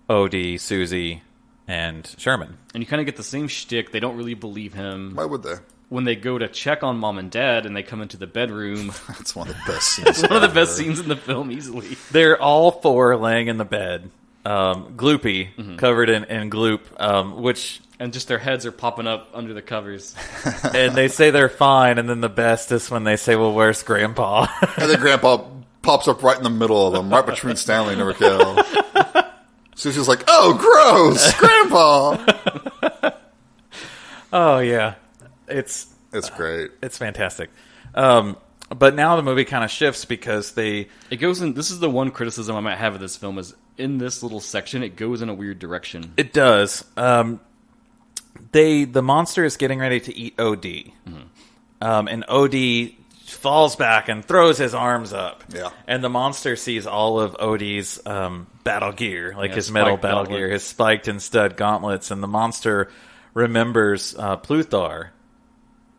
OD, Susie, and Sherman. And you kind of get the same shtick. They don't really believe him. Why would they? When they go to check on Mom and Dad and they come into the bedroom, That's one of the best scenes. one of the best ever. scenes in the film, easily. They're all four laying in the bed, gloopy, covered in gloop, which... And just their heads are popping up under the covers. And they say they're fine, and then the best is when they say, well, where's Grandpa? And then Grandpa pops up right in the middle of them, right between Stanley and Raquel. Susie's like, "Oh, gross, Grandpa!" Oh, yeah. It's great. It's fantastic. But now the movie kind of shifts because It goes in. This is the one criticism I might have of this film is in this little section, it goes in a weird direction. It does. The monster is getting ready to eat OD. And OD falls back and throws his arms up. Yeah. And the monster sees all of OD's battle gear, like Yeah, his metal spiked battle gauntlet. gear, his spiked and stud gauntlets, and the monster remembers Pluthar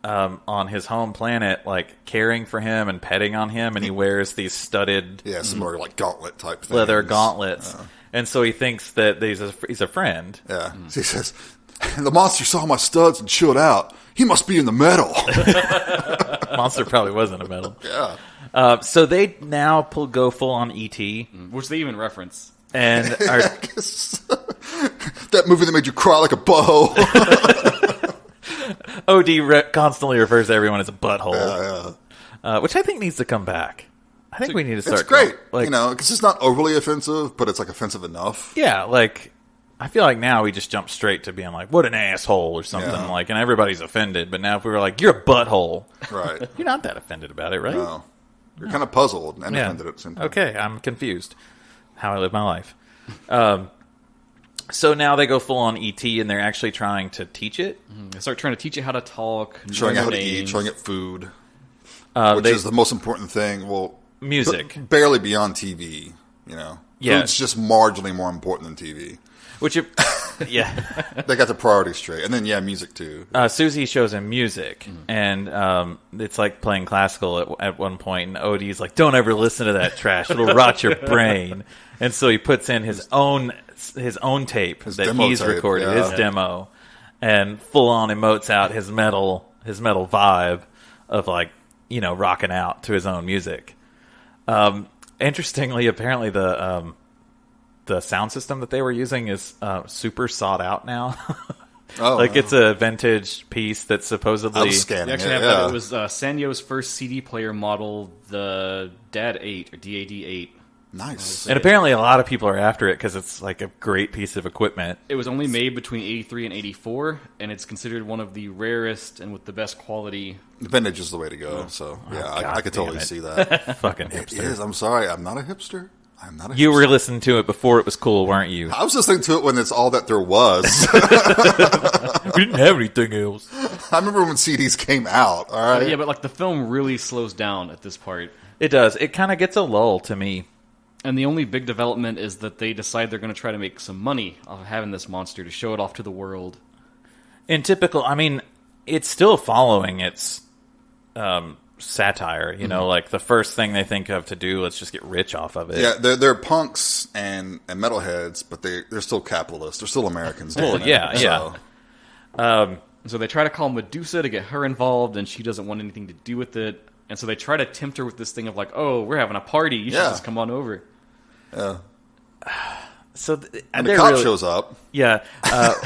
on his home planet, like caring for him and petting on him, and he wears these studded Yeah, some more like gauntlet type things. leather gauntlets. And so he thinks that he's a friend. Yeah. So he says, "The monster saw my studs and chilled out. He must be in the metal." Monster probably wasn't a metal. Yeah. So they now go full on ET, Which they even reference. and are, That movie that made you cry like a butthole. OD constantly refers to everyone as a butthole, Yeah. which I think needs to come back. I think we need to start. It's great. like, because it's not overly offensive, but it's like offensive enough. yeah, like I feel like now we just jump straight to being like, "What an asshole" or something Yeah. like, and everybody's offended. But now if we were like, "You're a butthole," Right. you're not that offended about it, right? No. You're kind of puzzled and Yeah. offended at the same time. Okay, I'm confused. How I live my life. So now they go full on ET, and they're actually trying to teach it. They start trying to teach it how to talk, Showing know it how to names. eat, showing it food, which is the most important thing. Well, Music. barely beyond TV, Yeah. Food's just marginally more important than TV. Yeah. They got the priorities straight. And then, music too. Susie shows him music, and it's like playing classical at one point, and Odie's like, don't ever listen to that trash. It'll rot your brain. And so he puts in his own tape that he's recorded, his demo, and full on emotes out his metal vibe of like, rocking out to his own music. Interestingly, apparently the sound system that they were using is super sought out now. It's a vintage piece that's supposedly... I was scanning it was Sanyo's first CD player model, the DAD-8, or DAD-8. Nice. And apparently a lot of people are after it because it's like a great piece of equipment. It was only made between 83 and 84, and it's considered one of the rarest and with the best quality. The vintage is the way to go, so I could totally see that. Fucking hipster. It is. I'm sorry, I'm not a hipster. You were listening to it before it was cool, weren't you? I was listening to it when it's all that there was. We didn't have anything else. I remember when CDs came out, all right? Yeah, but like the film really slows down at this part. It does. It kind of gets a lull to me. And the only big development is that they decide they're going to try to make some money off of having this monster to show it off to the world. In typical, it's still following its satire, like the first thing they think of to do, let's just get rich off of it. Yeah, they're punks and metalheads, but they're still capitalists. They're still Americans. So they try to call Medusa to get her involved, and she doesn't want anything to do with it. And so they try to tempt her with this thing of like, oh, we're having a party. You should just come on over. Yeah. And the cop shows up. Yeah.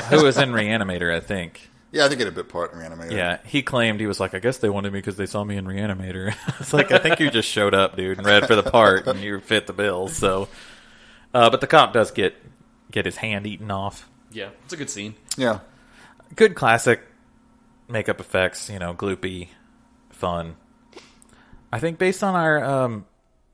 Who was in Reanimator, I think. Yeah, I think he had a bit part in Reanimator. Yeah, he claimed, he was like, I guess they wanted me because they saw me in Reanimator. It's like, I think you just showed up, dude, and read for the part, and you fit the bill. So, but the cop does get his hand eaten off. Yeah, it's a good scene. Yeah. Good classic makeup effects, gloopy, fun. I think based on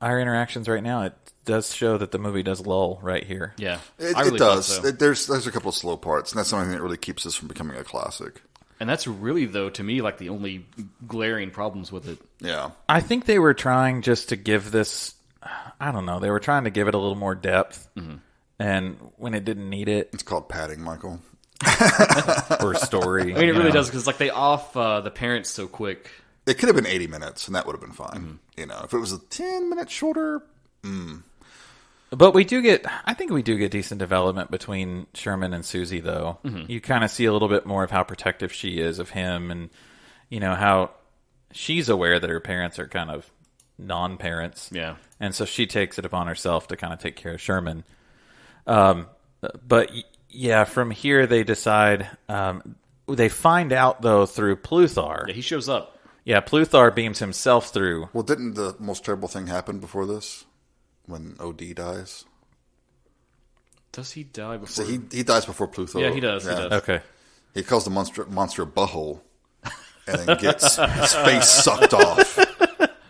our interactions right now, it does show that the movie does lull right here. Yeah, it does. So. There's a couple of slow parts, and that's something that really keeps this from becoming a classic. And that's really, though, to me, like the only glaring problems with it. Yeah, I think they were trying just to give this. I don't know. They were trying to give it a little more depth, and when it didn't need it, it's called padding, Michael, or story. It really does, because like they off the parents so quick. It could have been 80 minutes, and that would have been fine. If it was a 10 minutes shorter. But I think we do get decent development between Sherman and Susie, though. You kind of see a little bit more of how protective she is of him, and how she's aware that her parents are kind of non-parents. Yeah. And so she takes it upon herself to kind of take care of Sherman. But yeah, from here they decide, they find out though through Pluthar. Yeah, he shows up. Yeah, Pluthar beams himself through. Well, didn't the most terrible thing happen before this? When OD dies? Does he die before? So he dies before Pluthar. Yeah, he does. Yeah. He does. Okay. He calls the monster a butthole, and then gets his face sucked off.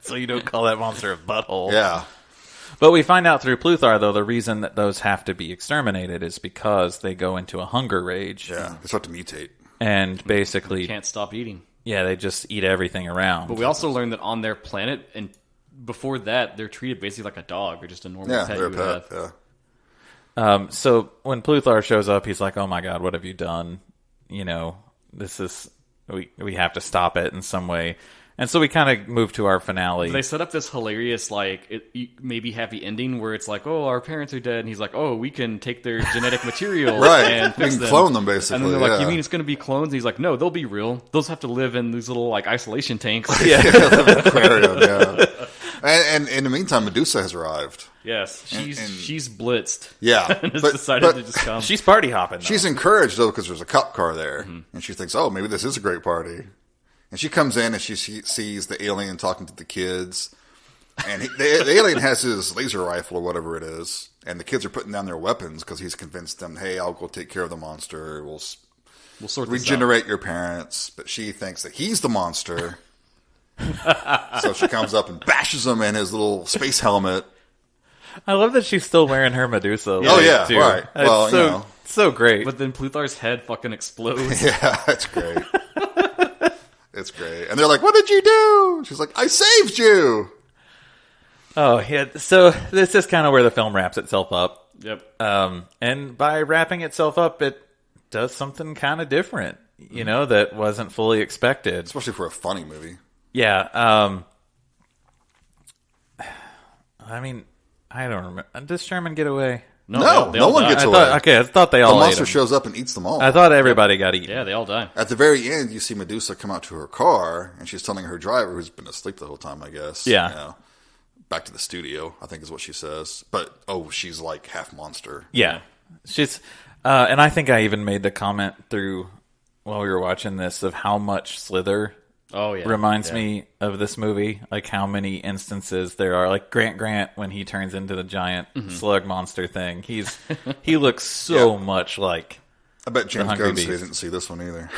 So you don't call that monster a butthole. Yeah. But we find out through Pluthar, though, the reason that those have to be exterminated is because they go into a hunger rage. Yeah, they start to mutate. And basically... Can't stop eating. Yeah, they just eat everything around. But we also learned that on their planet, and before that, they're treated basically like a dog or just a normal pet. They're a pet, yeah. So when Pluthar shows up, he's like, oh my god, what have you done? This is... We have to stop it in some way. And so we kind of move to our finale. They set up this hilarious, maybe happy ending where it's like, oh, our parents are dead. And he's like, oh, we can take their genetic material and fix them. Clone them, basically. And then they're like, you mean it's going to be clones? And he's like, no, they'll be real. Those have to live in these little, isolation tanks. Aquarium, yeah. And in the meantime, Medusa has arrived. Yes, she's blitzed. Yeah. And has decided to just come. She's party hopping, though. She's encouraged, though, because there's a cop car there. And she thinks, oh, maybe this is a great party. And she comes in and she sees the alien talking to the kids. And the alien has his laser rifle or whatever it is. And the kids are putting down their weapons because he's convinced them, hey, I'll go take care of the monster. We'll sort this regenerate your parents. But she thinks that he's the monster. So she comes up and bashes him in his little space helmet. I love that she's still wearing her Medusa. Oh, yeah, too. right. Well, so great. But then Pluthar's head fucking explodes. Yeah, it's great. It's great. And they're like, what did you do? She's like, I saved you. Oh, yeah. So this is kind of where the film wraps itself up. Yep. And by wrapping itself up, it does something kind of different, that wasn't fully expected. Especially for a funny movie. Yeah. I mean, I don't remember. Does Sherman get away? No, they all one die. gets away. I thought they all The ate monster him. shows up and eats them all. I thought everybody got eaten. Yeah, they all die. At the very end, you see Medusa come out to her car, and she's telling her driver, who's been asleep the whole time, I guess. Yeah. Back to the studio, I think is what she says. But, she's like half monster. Yeah. She's, and I think I even made the comment while we were watching this of how much Slither reminds me of this movie. Like how many instances there are. Like Grant when he turns into the giant slug monster thing. He looks so much like I bet James Hungry Gunn Beast. didn't see this one either.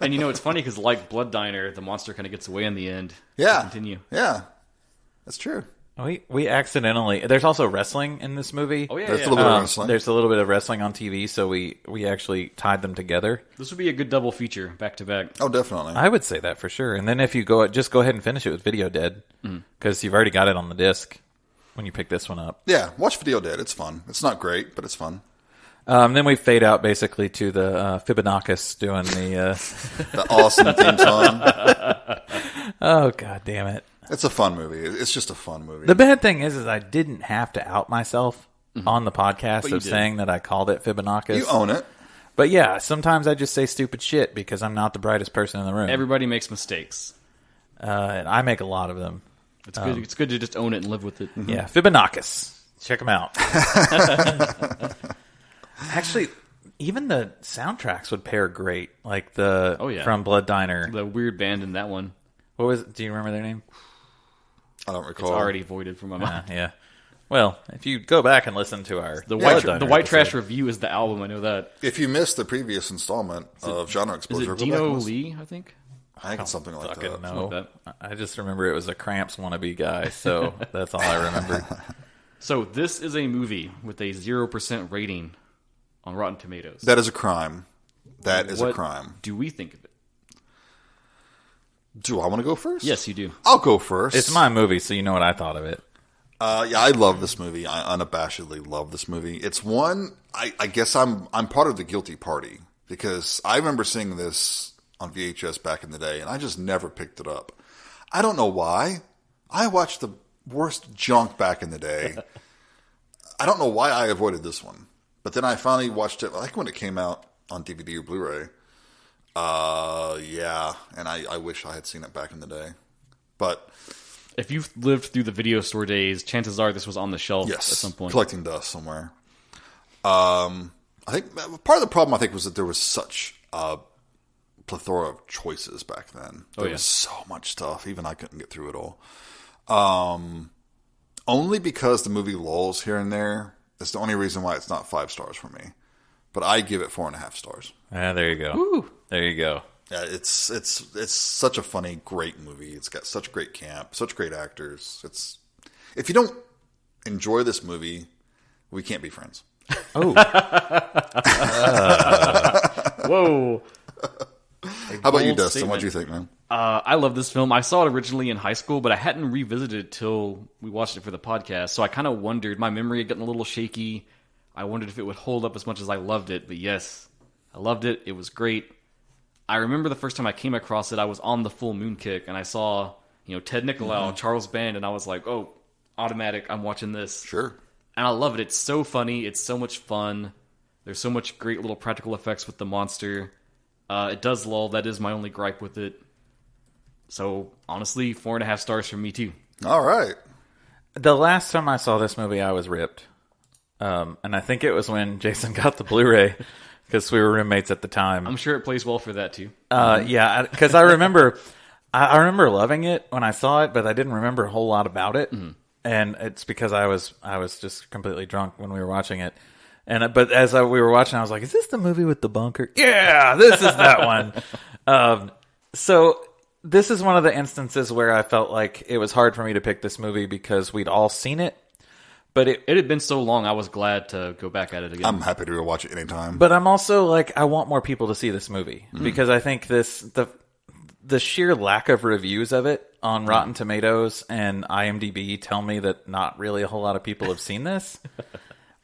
And it's funny because like Blood Diner, the monster kind of gets away in the end. Yeah. Continue. Yeah. That's true. We accidentally. There's also wrestling in this movie. Oh, yeah. There's a little bit of wrestling. There's a little bit of wrestling on TV, so we actually tied them together. This would be a good double feature back to back. Oh, definitely. I would say that for sure. And then if you just go ahead and finish it with Video Dead, because you've already got it on the disc when you pick this one up. Yeah, watch Video Dead. It's fun. It's not great, but it's fun. Then we fade out basically to the Fibonacci doing The awesome theme song. Oh, God damn it. It's a fun movie. It's just a fun movie. The bad thing is I didn't have to out myself on the podcast of did. saying that I called it Fibonacci. You own it. But yeah, sometimes I just say stupid shit because I'm not the brightest person in the room. Everybody makes mistakes. And I make a lot of them. It's good. It's good to just own it and live with it. Yeah, Fibonacci. Check them out. Actually, even the soundtracks would pair great. Like from Blood Diner. The weird band in that one. What was? Do you remember their name? I don't recall. It's already voided from my mind. Yeah. Well, if you go back and listen to our The Blood Diner White Trash episode. Review is the album. I know that. If you missed the previous installment of Genre Is Exposure, it go back Dino and listen. Lee? I think. I think it's something like Fucking that. know. Like I just remember it was a Cramps wannabe guy, so that's all I remember. So this is a movie with a 0% rating on Rotten Tomatoes. That is a crime. That is What a crime. do we think of it? Do I want to go first? Yes, you do. I'll go first. It's my movie, so you know what I thought of it. Yeah, I love this movie. I unabashedly love this movie. It's one. I guess I'm part of the guilty party because I remember seeing this on VHS back in the day, and I just never picked it up. I don't know why. I watched the worst junk back in the day. I don't know why I avoided this one, but then I finally watched it. Like when it came out on DVD or Blu-ray. Yeah, and I wish I had seen it back in the day, but. If you've lived through the video store days, chances are this was on the shelf Yes, at some point. collecting dust somewhere. I think part of the problem was that there was such a plethora of choices back then. There was so much stuff, even I couldn't get through it all. Only because the movie lulls here and there. That's the only reason why it's not 5 stars for me. But I give it 4.5 stars. There you go. Woo. There you go. Yeah, it's such a funny, great movie. It's got such great camp, such great actors. If you don't enjoy this movie, we can't be friends. Oh. Whoa. How about you, bold Dustin? statement. What do you think, man? I love this film. I saw it originally in high school, but I hadn't revisited it till we watched it for the podcast. So I kind of wondered. My memory had gotten a little shaky. I wondered if it would hold up as much as I loved it. But yes, I loved it. It was great. I remember the first time I came across it, I was on the Full Moon kick, and I saw Ted Nicolaou, Charles Band, and I was like, oh, automatic, I'm watching this. Sure. And I love it. It's so funny. It's so much fun. There's so much great little practical effects with the monster. It does lull. That is my only gripe with it. So, honestly, 4.5 stars from me, too. All right. The last time I saw this movie, I was ripped. And I think it was when Jason got the Blu-ray, because we were roommates at the time. I'm sure it plays well for that, too. Yeah, because I remember... I remember loving it when I saw it, but I didn't remember a whole lot about it. Mm-hmm. And it's because I was just completely drunk when we were watching it. But as we were watching, I was like, "Is this the movie with the bunker?" Yeah, this is that one. So this is one of the instances where I felt like it was hard for me to pick this movie because we'd all seen it. But it had been so long, I was glad to go back at it again. I'm happy to rewatch it anytime. But I'm also like, I want more people to see this movie because I think the sheer lack of reviews of it on Rotten Tomatoes and IMDb tell me that not really a whole lot of people have seen this.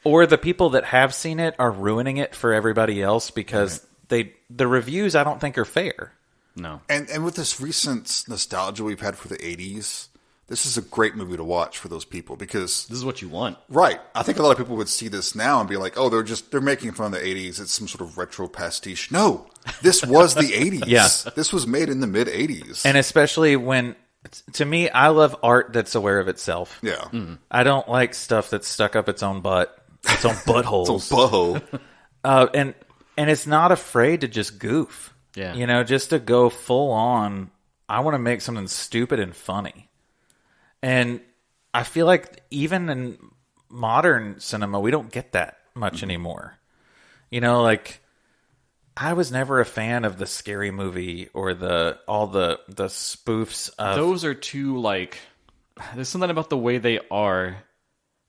Or the people that have seen it are ruining it for everybody else because the reviews I don't think are fair. No. And with this recent nostalgia we've had for the 80s, this is a great movie to watch for those people because... This is what you want. Right. I think a lot of people would see this now and be like, oh, they're making fun of the 80s. It's some sort of retro pastiche. No, this was the 80s. Yeah. This was made in the mid-80s. And especially when... To me, I love art that's aware of itself. Yeah. Mm-hmm. I don't like stuff that's stuck up its own butt, its own buttholes. It's a butthole. And it's not afraid to just goof. Yeah. You know, just to go full on, I want to make something stupid and funny. And I feel like even in modern cinema, we don't get that much anymore. You know, like... I was never a fan of the Scary Movie or all the spoofs of... Those are too, like... There's something about the way they are.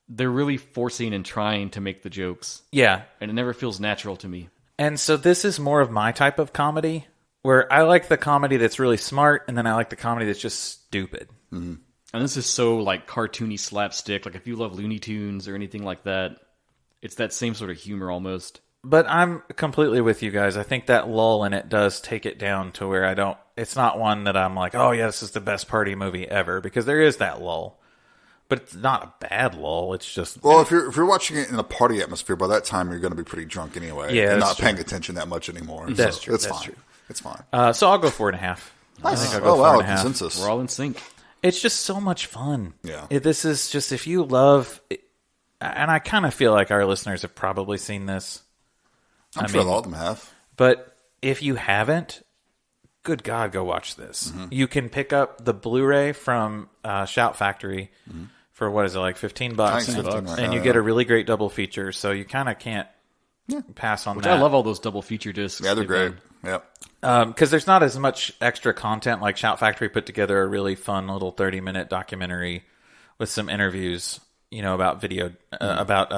They're really forcing and trying to make the jokes. Yeah. And it never feels natural to me. And so this is more of my type of comedy, where I like the comedy that's really smart, and then I like the comedy that's just stupid. Mm-hmm. And this is so, like, cartoony slapstick. Like, if you love Looney Tunes or anything like that, it's that same sort of humor almost. But I'm completely with you guys. I think that lull in it does take it down to where I don't... It's not one that I'm like, oh yeah, this is the best party movie ever. Because there is that lull. But it's not a bad lull. It's just... Well, if you're watching it in a party atmosphere, by that time you're going to be pretty drunk anyway. Yeah, and that's not paying attention that much anymore. That's so true. It's That's fine. true. It's fine. So I'll go 4.5. I think I'll go Oh, wow. 4.5. Consensus. We're all in sync. It's just so much fun. Yeah. This is just, if you love... And I kind of feel like our listeners have probably seen this. I'm sure all of them have. But if you haven't, good God, go watch this. Mm-hmm. You can pick up the Blu-ray from Shout Factory for, what is it, like $15? Thanks, $15 right and now, you get a really great double feature, so you kind of can't pass on Which that. I love all those double feature discs. Yeah, they're they've great. done. Yep. Because there's not as much extra content. Like Shout Factory put together a really fun little 30-minute documentary with some interviews, you know, about video, about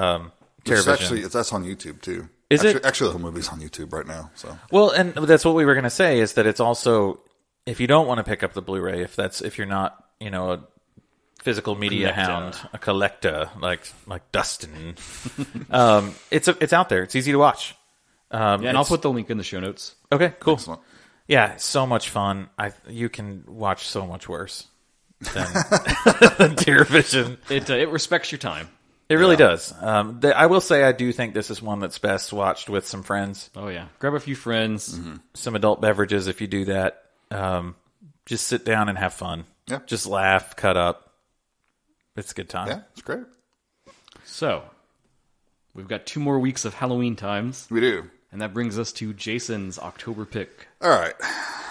TerrorVision. That's on YouTube, too. Is it? Actually, the whole movie's on YouTube right now. So Well, and that's what we were going to say, is that it's also, if you don't want to pick up the Blu-ray, if you're not, you know, a physical media hound, a collector like Dustin, it's out there. It's easy to watch. And I'll put the link in the show notes. Okay, cool. Excellent. Yeah, so much fun. You can watch so much worse than TerrorVision. It respects your time. It really does. I will say I do think this is one that's best watched with some friends. Oh, yeah. Grab a few friends. Some adult beverages if you do that. Just sit down and have fun. Yeah. Just laugh, cut up. It's a good time. Yeah, it's great. So, we've got 2 more weeks of Halloween times. We do. And that brings us to Jason's October pick. All right.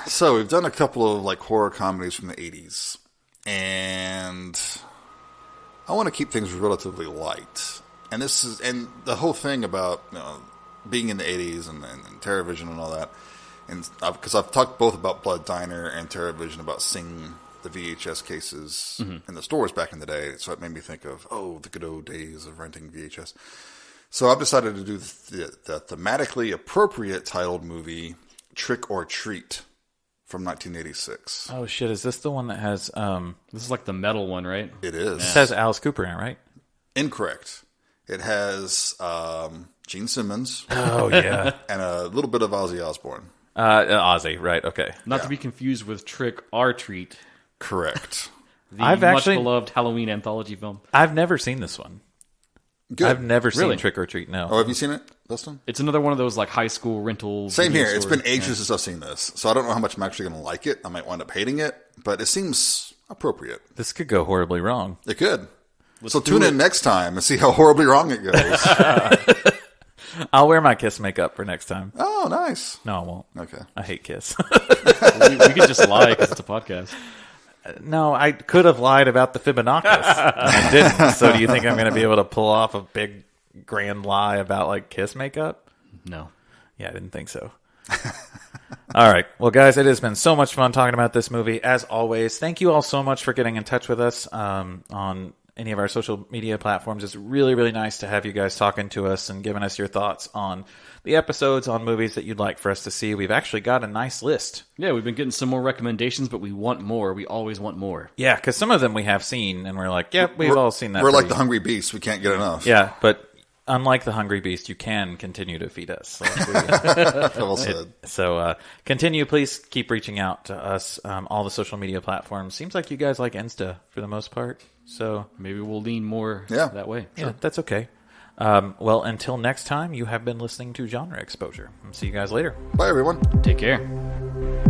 So we've done a couple of like horror comedies from the 80s. And I want to keep things relatively light. And the whole thing about, you know, being in the 80s and TerrorVision and all that. And because I've talked both about Blood Diner and TerrorVision about seeing the VHS cases in the stores back in the day. So it made me think of, the good old days of renting VHS. So I've decided to do the thematically appropriate titled movie, Trick or Treat, from 1986. Oh, shit. Is this the one that has... This is like the metal one, right? It is. This has Alice Cooper in it, right? Incorrect. It has Gene Simmons. Oh, yeah. And a little bit of Ozzy Osbourne. Ozzy, right, okay. Not to be confused with Trick or Treat, Correct. the I've much actually- beloved Halloween anthology film. I've never seen this one. Good. I've never Really? seen Trick or Treat, no. Oh, have you seen it, Dustin? It's another one of those like high school rentals. Same video here. It's stores. been ages since I've seen this. So I don't know how much I'm actually going to like it. I might wind up hating it. But it seems appropriate. This could go horribly wrong. It could. So tune in next time and see how horribly wrong it goes. I'll wear my Kiss makeup for next time. Oh, nice. No, I won't. Okay. I hate Kiss. we could just lie because it's a podcast. No, I could have lied about the Fibonacci. I didn't. So do you think I'm going to be able to pull off a big grand lie about like Kiss makeup? No. Yeah, I didn't think so. All right. Well, guys, it has been so much fun talking about this movie. As always, thank you all so much for getting in touch with us on any of our social media platforms. It's really, really nice to have you guys talking to us and giving us your thoughts on the episodes, on movies that you'd like for us to see. We've actually got a nice list. Yeah, we've been getting some more recommendations, but we want more. We always want more. Yeah, because some of them we have seen, and we're like, yep, we've all seen that. We're like pretty- the hungry beast. We can't get enough. Yeah, but unlike the hungry beast, you can continue to feed us. Well said. So continue, please keep reaching out to us. All the social media platforms. Seems like you guys like Insta for the most part. So maybe we'll lean more Yeah. that way. yeah, that's okay. Well, until next time, you have been listening to Genre Exposure. See you guys later. Bye, everyone. Take care.